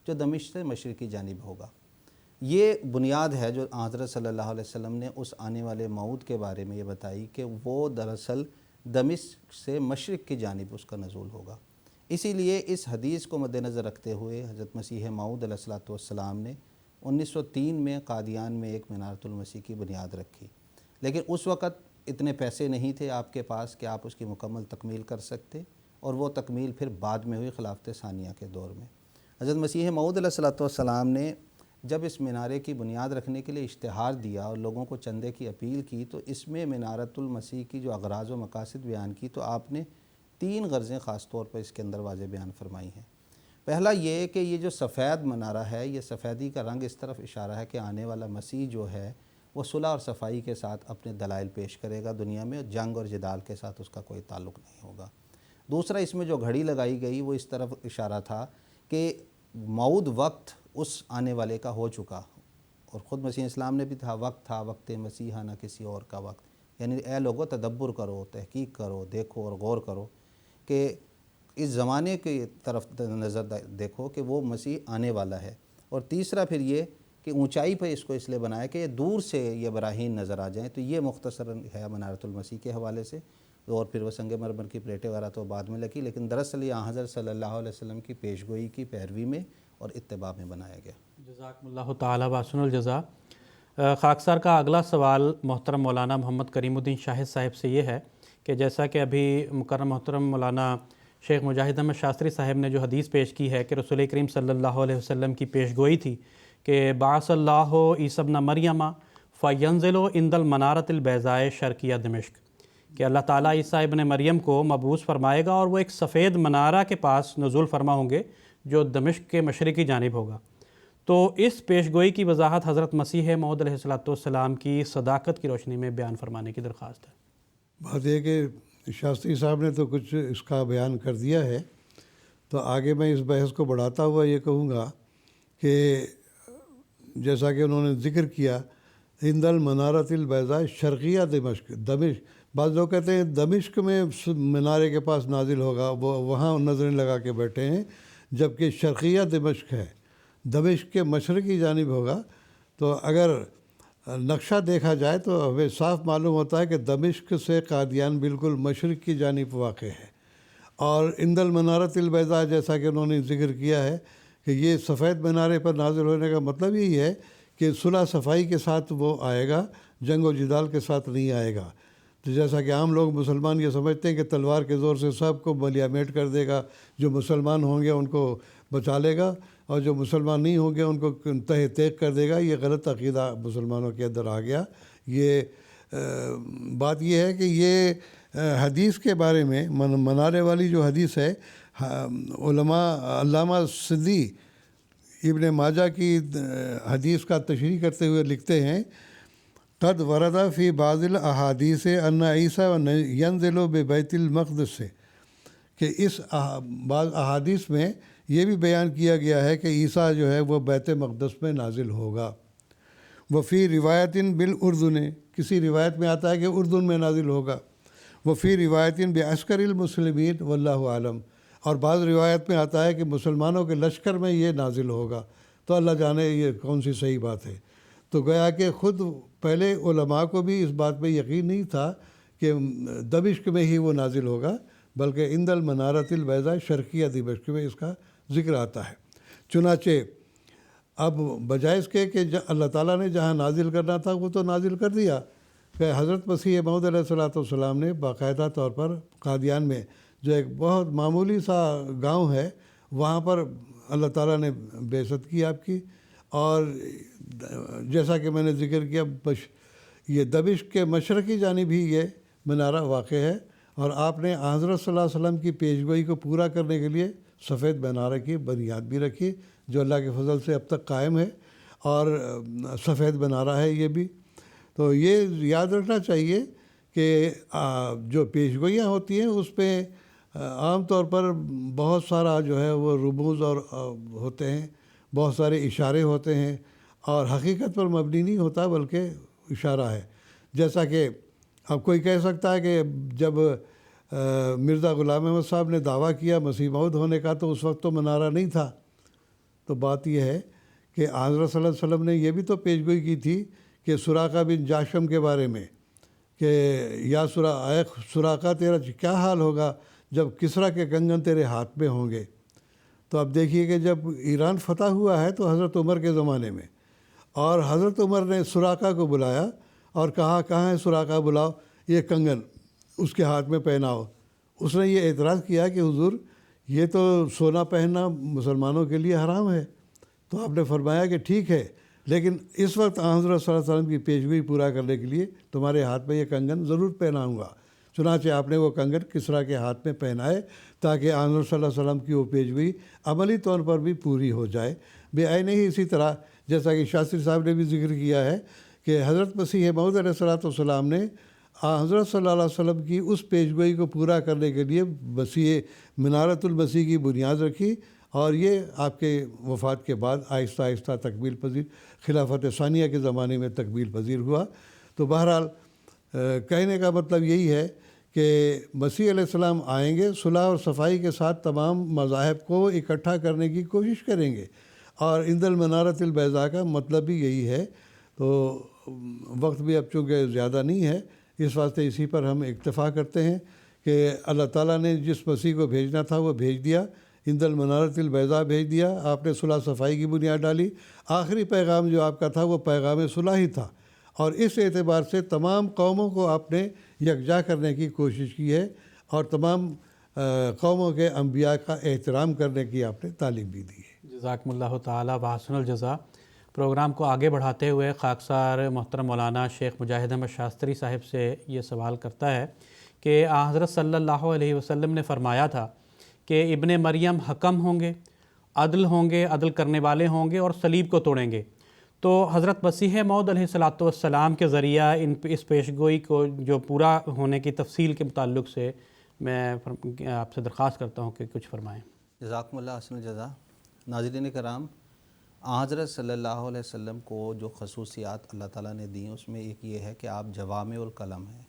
جو دمشق سے مشرقی جانب ہوگا۔ یہ بنیاد ہے جو حضرت صلی اللہ علیہ وسلم نے اس آنے والے موعود کے بارے میں یہ بتائی کہ وہ دراصل دمشق سے مشرق کی جانب اس کا نزول ہوگا۔ اسی لیے اس حدیث کو مد نظر رکھتے ہوئے حضرت مسیح موعود علیہ الصلوۃ والسلام نے 1903 میں قادیان میں ایک منارۃ المسیح کی بنیاد رکھی، لیکن اس وقت اتنے پیسے نہیں تھے آپ کے پاس کہ آپ اس کی مکمل تکمیل کر سکتے، اور وہ تکمیل پھر بعد میں ہوئی خلافت ثانیہ کے دور میں۔ حضرت مسیح موعود علیہ الصلوۃ والسلام نے جب اس مینارے کی بنیاد رکھنے کے لیے اشتہار دیا اور لوگوں کو چندے کی اپیل کی، تو اس میں منارۃ المسیح کی جو اغراض و مقاصد بیان کی، تو آپ نے 3 غرضیں خاص طور پر اس کے اندر واضح بیان فرمائی ہیں۔ پہلا یہ کہ یہ جو سفید منارہ ہے، یہ سفیدی کا رنگ اس طرف اشارہ ہے کہ آنے والا مسیح جو ہے وہ صلح اور صفائی کے ساتھ اپنے دلائل پیش کرے گا دنیا میں، جنگ اور جدال کے ساتھ اس کا کوئی تعلق نہیں ہوگا۔ دوسرا، اس میں جو گھڑی لگائی گئی وہ اس طرف اشارہ تھا کہ موعود وقت اس آنے والے کا ہو چکا، اور خود مسیح اسلام نے بھی تھا وقت مسیحا نہ کسی اور کا وقت، یعنی اے لوگو تدبر کرو، تحقیق کرو، دیکھو اور غور کرو کہ اس زمانے کی طرف نظر دیکھو کہ وہ مسیح آنے والا ہے۔ اور تیسرا پھر یہ کہ اونچائی پہ اس کو اس لیے بنایا کہ یہ دور سے یہ براہین نظر آ جائیں، تو یہ مختصراً ہے منارۃ المسیح کے حوالے سے، اور پھر وہ سنگ مرمر کی پلیٹیں وغیرہ تو بعد میں لگی، لیکن دراصل یہ حضرت صلی اللہ علیہ وسلم کی پیشگوئی کی پیروی میں اور اتباع میں بنایا گیا۔ جزاکم اللہ تعالیٰ واسن الجزا۔ خاکسار کا اگلا سوال محترم مولانا محمد کریم الدین شاہد صاحب سے یہ ہے کہ جیسا کہ ابھی مکرم محترم مولانا شیخ مجاہد احمد شاستری صاحب نے جو حدیث پیش کی ہے کہ رسول کریم صلی اللہ علیہ وسلم کی پیشگوئی تھی کہ بعث اللہ عیسی ابن مریم فینزل عند المنارۃ البیضاء شرقیہ دمشق، کہ اللہ تعالیٰ عیسیٰ ابن مریم کو مبعوث فرمائے گا اور وہ ایک سفید منارہ کے پاس نزول فرما ہوں گے جو دمشق کے مشرقی جانب ہوگا۔ تو اس پیشگوئی کی وضاحت حضرت مسیح موعود علیہ الصلوۃ والسلام کی صداقت کی روشنی میں بیان فرمانے کی درخواست ہے۔ بات یہ کہ شاستری صاحب نے تو کچھ اس کا بیان کر دیا ہے، تو آگے میں اس بحث کو بڑھاتا ہوا یہ کہوں گا کہ جیسا کہ انہوں نے ذکر کیا عند المنارۃ البیضاء شرقیہ دمشق، بعض لوگ کہتے ہیں دمشق میں منارے کے پاس نازل ہوگا، وہ وہاں نظریں لگا کے بیٹھے ہیں، جبکہ شرقیہ دمشق ہے، دمشق کے مشرقی جانب ہوگا۔ تو اگر نقشہ دیکھا جائے تو ہمیں صاف معلوم ہوتا ہے کہ دمشق سے قادیان بالکل مشرق کی جانب واقع ہے، اور عند المنارۃ البیضاء جیسا کہ انہوں نے ذکر کیا ہے کہ یہ سفید منارے پر نازل ہونے کا مطلب یہی ہے کہ صلح صفائی کے ساتھ وہ آئے گا، جنگ و جدال کے ساتھ نہیں آئے گا۔ تو جیسا کہ عام لوگ مسلمان یہ سمجھتے ہیں کہ تلوار کے زور سے سب کو ملیامیٹ کر دے گا، جو مسلمان ہوں گے ان کو بچا لے گا اور جو مسلمان نہیں ہوں گے ان کو تہہ تیغ کر دے گا، یہ غلط عقیدہ مسلمانوں کے اندر آ گیا۔ یہ بات یہ ہے کہ یہ حدیث کے بارے میں منارے والی جو حدیث ہے، علماء علامہ سدی ابن ماجہ کی حدیث کا تشریح کرتے ہوئے لکھتے ہیں قد ورد فی بعض الاحادیث ان عیسیٰ ینزل ببیت المقدس سے، کہ اس بعض احادیث میں یہ بھی بیان کیا گیا ہے کہ عیسیٰ جو ہے وہ بیت مقدس میں نازل ہوگا۔ وفی روایت بالاردن، کسی روایت میں آتا ہے کہ اردن میں نازل ہوگا۔ وفی روایت بعسکر المسلمین واللہ عالم، اور بعض روایت میں آتا ہے کہ مسلمانوں کے لشکر میں یہ نازل ہوگا۔ تو اللہ جانے یہ کون سی صحیح بات ہے۔ تو گویا کہ خود پہلے علماء کو بھی اس بات پہ یقین نہیں تھا کہ دمشق میں ہی وہ نازل ہوگا، بلکہ عند المنارۃ البیضاء شرقیہ دمشق میں اس کا ذکر آتا ہے۔ چنانچہ اب بجائے اس کے کہ اللہ تعالیٰ نے جہاں نازل کرنا تھا وہ تو نازل کر دیا، کہ حضرت مسیح موعود علیہ الصلوۃ والسلام نے باقاعدہ طور پر قادیان میں جو ایک بہت معمولی سا گاؤں ہے وہاں پر اللہ تعالیٰ نے بعثت کی آپ کی، اور جیسا کہ میں نے ذکر کیا یہ دمشق کے مشرقی جانب ہی یہ منارہ واقع ہے، اور آپ نے حضرت صلی اللہ علیہ وسلم کی پیشگوئی کو پورا کرنے کے لیے سفید منارہ کی بنیاد بھی رکھی جو اللہ کے فضل سے اب تک قائم ہے، اور سفید منارہ ہے یہ بھی۔ تو یہ یاد رکھنا چاہیے کہ جو پیشگوئیاں ہوتی ہیں اس پہ عام طور پر بہت سارا جو ہے وہ رموز اور ہوتے ہیں، بہت سارے اشارے ہوتے ہیں، اور حقیقت پر مبنی نہیں ہوتا بلکہ اشارہ ہے۔ جیسا کہ اب کوئی کہہ سکتا ہے کہ جب مرزا غلام احمد صاحب نے دعویٰ کیا مسیح موعود ہونے کا تو اس وقت تو منارہ نہیں تھا۔ تو بات یہ ہے کہ حضرت صلی اللہ علیہ وسلم نے یہ بھی تو پیش گوئی کی تھی کہ سراقہ بن جاشم کے بارے میں کہ یا سراقہ تیرا کیا حال ہوگا جب کسریٰ کے کنگن تیرے ہاتھ میں ہوں گے۔ تو اب دیکھیے کہ جب ایران فتح ہوا ہے تو حضرت عمر کے زمانے میں، اور حضرت عمر نے سراقہ کو بلایا اور کہا کہاں ہے سراقہ، بلاؤ یہ کنگن اس کے ہاتھ میں پہناؤ۔ اس نے یہ اعتراض کیا کہ حضور یہ تو سونا پہننا مسلمانوں کے لیے حرام ہے۔ تو آپ نے فرمایا کہ ٹھیک ہے، لیکن اس وقت حضرت صلی اللہ علیہ وسلم کی پیشگوئی پورا کرنے کے لیے تمہارے ہاتھ میں یہ کنگن ضرور پہناؤں گا۔ چنانچہ آپ نے وہ کنگن کسریٰ کے ہاتھ میں پہنائے تاکہ حضرت صلی اللہ علیہ وسلم کی وہ پیشگوئی عملی طور پر بھی پوری ہو جائے۔ بے عین ہی اسی طرح جیسا کہ شاستری صاحب نے بھی ذکر کیا ہے کہ حضرت مسیح موعود علیہ السلام نے حضرت صلی اللہ علیہ وسلم کی اس پیشگوئی کو پورا کرنے کے لیے مسیح منارۃ المسیح کی بنیاد رکھی، اور یہ آپ کے وفات کے بعد آہستہ آہستہ تکمیل پذیر، خلافت ثانیہ کے زمانے میں تکمیل پذیر ہوا۔ تو بہرحال کہنے کا مطلب یہی ہے کہ مسیح علیہ السلام آئیں گے، صلح اور صفائی کے ساتھ تمام مذاہب کو اکٹھا کرنے کی کوشش کریں گے، اور عند المنارۃ البیضاء کا مطلب بھی یہی ہے۔ تو وقت بھی اب چونکہ زیادہ نہیں ہے، اس واسطے اسی پر ہم اکتفا کرتے ہیں کہ اللہ تعالیٰ نے جس مسیح کو بھیجنا تھا وہ بھیج دیا، عند المنارۃ البیضاء بھیج دیا، آپ نے صلح صفائی کی بنیاد ڈالی۔ آخری پیغام جو آپ کا تھا وہ پیغام صلح ہی تھا، اور اس اعتبار سے تمام قوموں کو آپ نے یکجا کرنے کی کوشش کی ہے، اور تمام قوموں کے انبیاء کا احترام کرنے کی آپ نے تعلیم بھی دی ہے۔ جزاکم اللہ تعالیٰ وحسن الجزا۔ پروگرام کو آگے بڑھاتے ہوئے خاکسار محترم مولانا شیخ مجاہد احمد شاستری صاحب سے یہ سوال کرتا ہے کہ حضرت صلی اللہ علیہ وسلم نے فرمایا تھا کہ ابن مریم حکم ہوں گے، عدل کرنے والے ہوں گے اور صلیب کو توڑیں گے۔ تو حضرت مسیح موعود علیہ السلام کے ذریعہ اس پیشگوئی کو جو پورا ہونے کی تفصیل کے متعلق سے میں آپ سے درخواست کرتا ہوں کہ کچھ فرمائیں۔ جزاکم اللہ حسن الجزا۔ ناظرین کرام، حضرت صلی اللہ علیہ وسلم کو جو خصوصیات اللہ تعالیٰ نے دیں اس میں ایک یہ ہے کہ آپ جوامع الکلم ہیں،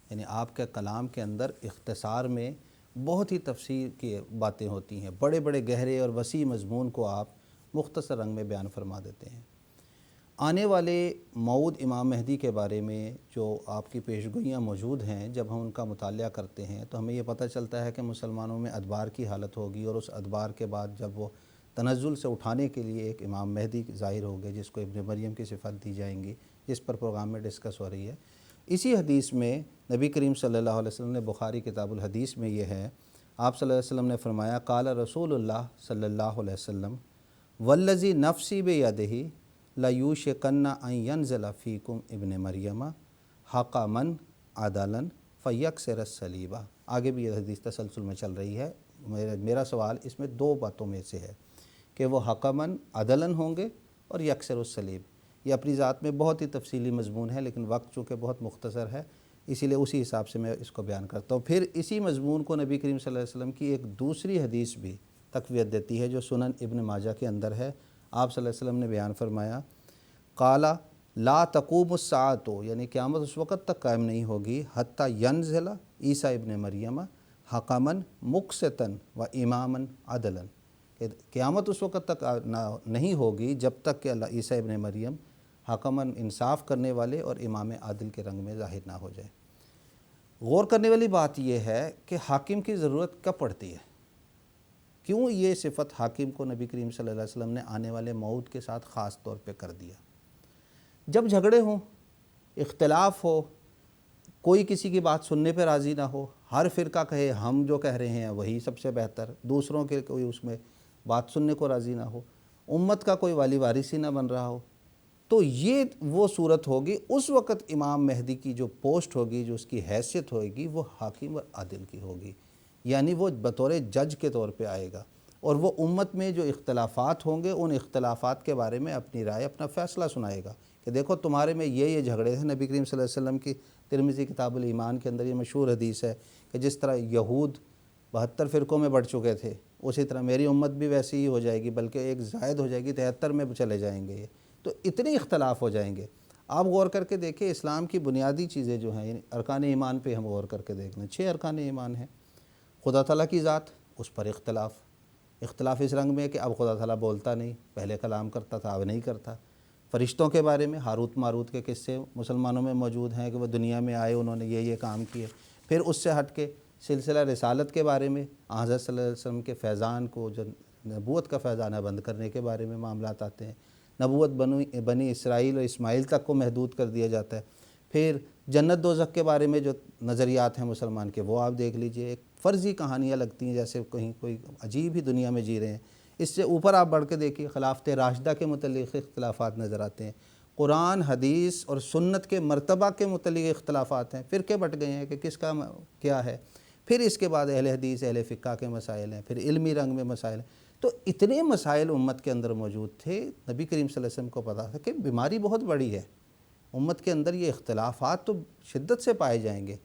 یعنی آپ کے کلام کے اندر اختصار میں بہت ہی تفسیر کی باتیں ہوتی ہیں، بڑے بڑے گہرے اور وسیع مضمون کو آپ مختصر رنگ میں بیان فرما دیتے ہیں۔ آنے والے موعود امام مہدی کے بارے میں جو آپ کی پیشگوئیاں موجود ہیں، جب ہم ان کا مطالعہ کرتے ہیں تو ہمیں یہ پتہ چلتا ہے کہ مسلمانوں میں ادبار کی حالت ہوگی، اور اس ادبار کے بعد جب وہ تنزل سے اٹھانے کے لیے ایک امام مہدی ظاہر ہوگے جس کو ابن مریم کی صفت دی جائیں گی، جس پر پروگرام میں ڈسکس ہو رہی ہے۔ اسی حدیث میں نبی کریم صلی اللہ علیہ وسلم نے بخاری کتاب الحدیث میں یہ ہے، آپ صلی اللہ علیہ وسلم نے فرمایا قال رسول اللہ صلی اللہ علیہ وسلم والذی نفسی بیدہ لیوشکن ان ینزل فیکم ابن مریم حقما عدلا فیکسر الصلیب۔ آگے بھی یہ حدیث تسلسل میں چل رہی ہے۔ میرا سوال اس میں دو باتوں میں سے ہے کہ وہ حقماً عدلاً ہوں گے اور یکسر الصلیب۔ یہ اپنی ذات میں بہت ہی تفصیلی مضمون ہے، لیکن وقت چونکہ بہت مختصر ہے اسی لیے اسی حساب سے میں اس کو بیان کرتا ہوں۔ پھر اسی مضمون کو نبی کریم صلی اللہ علیہ وسلم کی ایک دوسری حدیث بھی تقویت دیتی ہے جو سنن ابن ماجہ کے اندر ہے۔ آپ صلی اللہ علیہ وسلم نے بیان فرمایا قال لا تقوم الساعۃ، یعنی قیامت اس وقت تک قائم نہیں ہوگی حتیٰ ینزل عیسیٰ ابن مریم حکماً مقسطاً و اماماً عدلاً، کہ قیامت اس وقت تک نہیں ہوگی جب تک کہ اللہ عیسیٰ ابن مریم حکماً انصاف کرنے والے اور امام عادل کے رنگ میں ظاہر نہ ہو جائے۔ غور کرنے والی بات یہ ہے کہ حاکم کی ضرورت کب پڑتی ہے، کیوں یہ صفت حاکم کو نبی کریم صلی اللہ علیہ وسلم نے آنے والے موعود کے ساتھ خاص طور پہ کر دیا؟ جب جھگڑے ہوں، اختلاف ہو، کوئی کسی کی بات سننے پہ راضی نہ ہو، ہر فرقہ کہے ہم جو کہہ رہے ہیں وہی سب سے بہتر، دوسروں کے کوئی اس میں بات سننے کو راضی نہ ہو، امت کا کوئی والی وارث ہی نہ بن رہا ہو، تو یہ وہ صورت ہوگی۔ اس وقت امام مہدی کی جو پوسٹ ہوگی، جو اس کی حیثیت ہوگی، وہ حاکم اور عادل کی ہوگی، یعنی وہ بطور جج کے طور پہ آئے گا، اور وہ امت میں جو اختلافات ہوں گے ان اختلافات کے بارے میں اپنی رائے، اپنا فیصلہ سنائے گا کہ دیکھو تمہارے میں یہ جھگڑے ہیں۔ نبی کریم صلی اللہ علیہ وسلم کی ترمذی کتاب الایمان کے اندر یہ مشہور حدیث ہے کہ جس طرح یہود 72 فرقوں میں بڑھ چکے تھے، اسی طرح میری امت بھی ویسی ہی ہو جائے گی، بلکہ ایک زائد ہو جائے گی، 73 میں چلے جائیں گے یہ، تو اتنے اختلاف ہو جائیں گے۔ آپ غور کر کے دیکھیں اسلام کی بنیادی چیزیں جو ہیں، یعنی ارکان ایمان پہ ہم غور کر کے دیکھ لیں، 6 ارکان ایمان ہیں۔ خدا تعالیٰ کی ذات، اس پر اختلاف اس رنگ میں ہے کہ اب خدا تعالیٰ بولتا نہیں، پہلے کلام کرتا تھا اب نہیں کرتا۔ فرشتوں کے بارے میں ہاروت ماروت کے قصے مسلمانوں میں موجود ہیں کہ وہ دنیا میں آئے، انہوں نے یہ کام کیے۔ پھر اس سے ہٹ کے سلسلہ رسالت کے بارے میں حضرت صلی اللہ علیہ وسلم کے فیضان کو، جو نبوت کا فیضانہ بند کرنے کے بارے میں معاملات آتے ہیں۔ نبوت بنی اسرائیل اور اسماعیل تک کو محدود کر دیا جاتا ہے۔ پھر جنت دوزخ کے بارے میں جو نظریات ہیں مسلمان کے، وہ آپ دیکھ لیجئے، ایک فرضی کہانیاں لگتی ہیں جیسے کہیں کوئی عجیب ہی دنیا میں جی رہے ہیں۔ اس سے اوپر آپ بڑھ کے دیکھیے خلافت راشدہ کے متعلق اختلافات نظر آتے ہیں، قرآن حدیث اور سنت کے مرتبہ کے متعلق اختلافات ہیں، فرقے بٹ گئے ہیں کہ کس کا کیا ہے۔ پھر اس کے بعد اہل حدیث اہل فقہ کے مسائل ہیں، پھر علمی رنگ میں مسائل ہیں۔ تو اتنے مسائل امت کے اندر موجود تھے، نبی کریم صلی اللہ علیہ وسلم کو پتا تھا کہ بیماری بہت بڑی ہے، امت کے اندر یہ اختلافات تو شدت سے پائے جائیں گے۔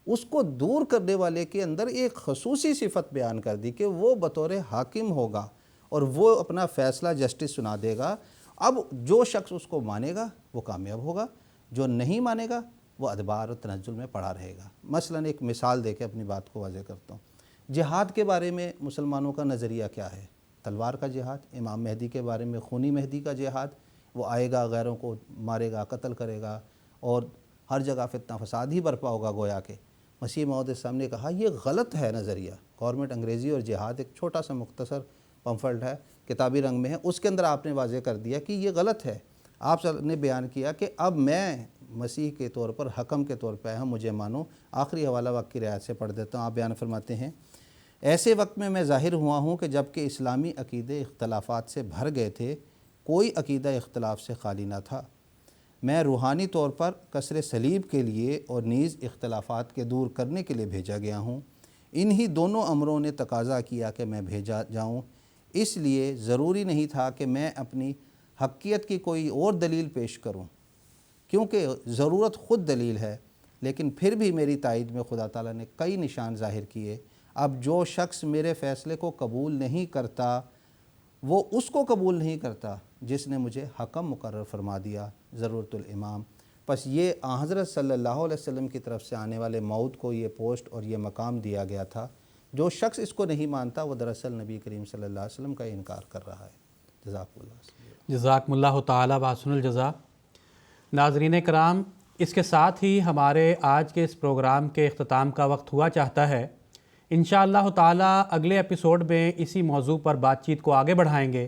اس کو دور کرنے والے کے اندر ایک خصوصی صفت بیان کر دی کہ وہ بطور حاکم ہوگا اور وہ اپنا فیصلہ جسٹس سنا دے گا۔ اب جو شخص اس کو مانے گا وہ کامیاب ہوگا، جو نہیں مانے گا وہ ادبار و تنزل میں پڑا رہے گا۔ مثلا ایک مثال دے کے اپنی بات کو واضح کرتا ہوں۔ جہاد کے بارے میں مسلمانوں کا نظریہ کیا ہے؟ تلوار کا جہاد۔ امام مہدی کے بارے میں خونی مہدی کا جہاد، وہ آئے گا غیروں کو مارے گا، قتل کرے گا اور ہر جگہ فتنہ فساد ہی برپا ہوگا گویا کہ۔ مسیح موعود السلام نے کہا یہ غلط ہے نظریہ۔ گورنمنٹ انگریزی اور جہاد ایک چھوٹا سا مختصر پمفلٹ ہے، کتابی رنگ میں ہے، اس کے اندر آپ نے واضح کر دیا کہ یہ غلط ہے۔ آپ نے بیان کیا کہ اب میں مسیح کے طور پر حکم کے طور پہ آیا ہوں، مجھے مانو۔ آخری حوالہ وقت کی رعایت سے پڑھ دیتا ہوں۔ آپ بیان فرماتے ہیں، ایسے وقت میں ظاہر ہوا ہوں کہ جب کہ اسلامی عقیدے اختلافات سے بھر گئے تھے، کوئی عقیدہ اختلاف سے خالی نہ تھا۔ میں روحانی طور پر کسر صلیب کے لیے اور نیز اختلافات کے دور کرنے کے لیے بھیجا گیا ہوں۔ انہی دونوں امروں نے تقاضا کیا کہ میں بھیجا جاؤں، اس لیے ضروری نہیں تھا کہ میں اپنی حقیقت کی کوئی اور دلیل پیش کروں، کیونکہ ضرورت خود دلیل ہے۔ لیکن پھر بھی میری تائید میں خدا تعالیٰ نے کئی نشان ظاہر کیے۔ اب جو شخص میرے فیصلے کو قبول نہیں کرتا وہ اس کو قبول نہیں کرتا جس نے مجھے حکم مقرر فرما دیا، ضرورت الامام۔ پس یہ حضرت صلی اللہ علیہ وسلم کی طرف سے آنے والے موعود کو یہ پوسٹ اور یہ مقام دیا گیا تھا۔ جو شخص اس کو نہیں مانتا وہ دراصل نبی کریم صلی اللہ علیہ وسلم کا انکار کر رہا ہے۔ جزاک اللہ۔ جزاکم اللہ تعالیٰ بحسن الجزا۔ ناظرین کرام، اس کے ساتھ ہی ہمارے آج کے اس پروگرام کے اختتام کا وقت ہوا چاہتا ہے۔ انشاءاللہ تعالیٰ اگلے ایپیسوڈ میں اسی موضوع پر بات چیت کو آگے بڑھائیں گے۔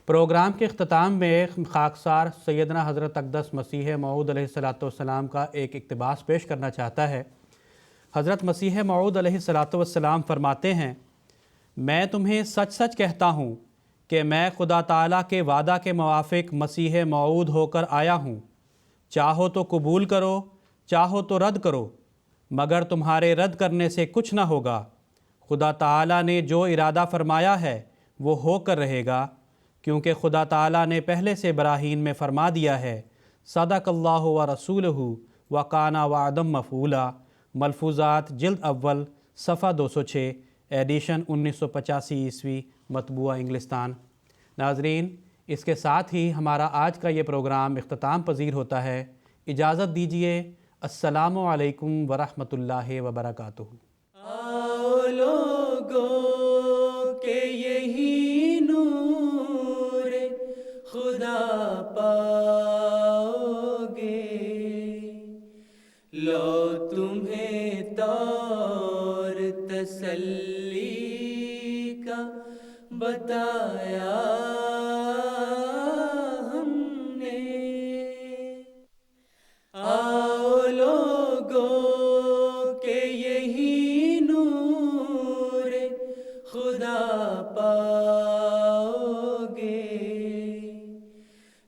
پروگرام کے اختتام میں خاکسار سیدنا حضرت اقدس مسیح موعود علیہ السلام کا ایک اقتباس پیش کرنا چاہتا ہے۔ حضرت مسیح موعود علیہ السلام فرماتے ہیں، میں تمہیں سچ سچ کہتا ہوں کہ میں خدا تعالیٰ کے وعدہ کے موافق مسیح موعود ہو کر آیا ہوں، چاہو تو قبول کرو، چاہو تو رد کرو، مگر تمہارے رد کرنے سے کچھ نہ ہوگا۔ خدا تعالیٰ نے جو ارادہ فرمایا ہے وہ ہو کر رہے گا، کیونکہ خدا تعالیٰ نے پہلے سے براہین میں فرما دیا ہے، صدق اللہ و رسولہ وکان وعدا مفعولا۔ ملفوظات جلد اول صفحہ 206، ایڈیشن 1985 عیسوی، مطبوعہ انگلستان۔ ناظرین، اس کے ساتھ ہی ہمارا آج کا یہ پروگرام اختتام پذیر ہوتا ہے۔ اجازت دیجیے۔ السلام علیکم ورحمۃ اللہ وبرکاتہ۔ آؤ لوگوں کہ یہی نور خدا پاؤ گے، لو تمہیں طور تسلی کا بتایا ہم نے۔ آؤ لوگوں کہ یہی نور خدا پاؤ گے،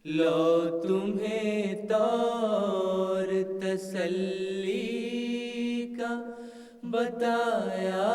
لو تمہیں طور تسلی کا بتایا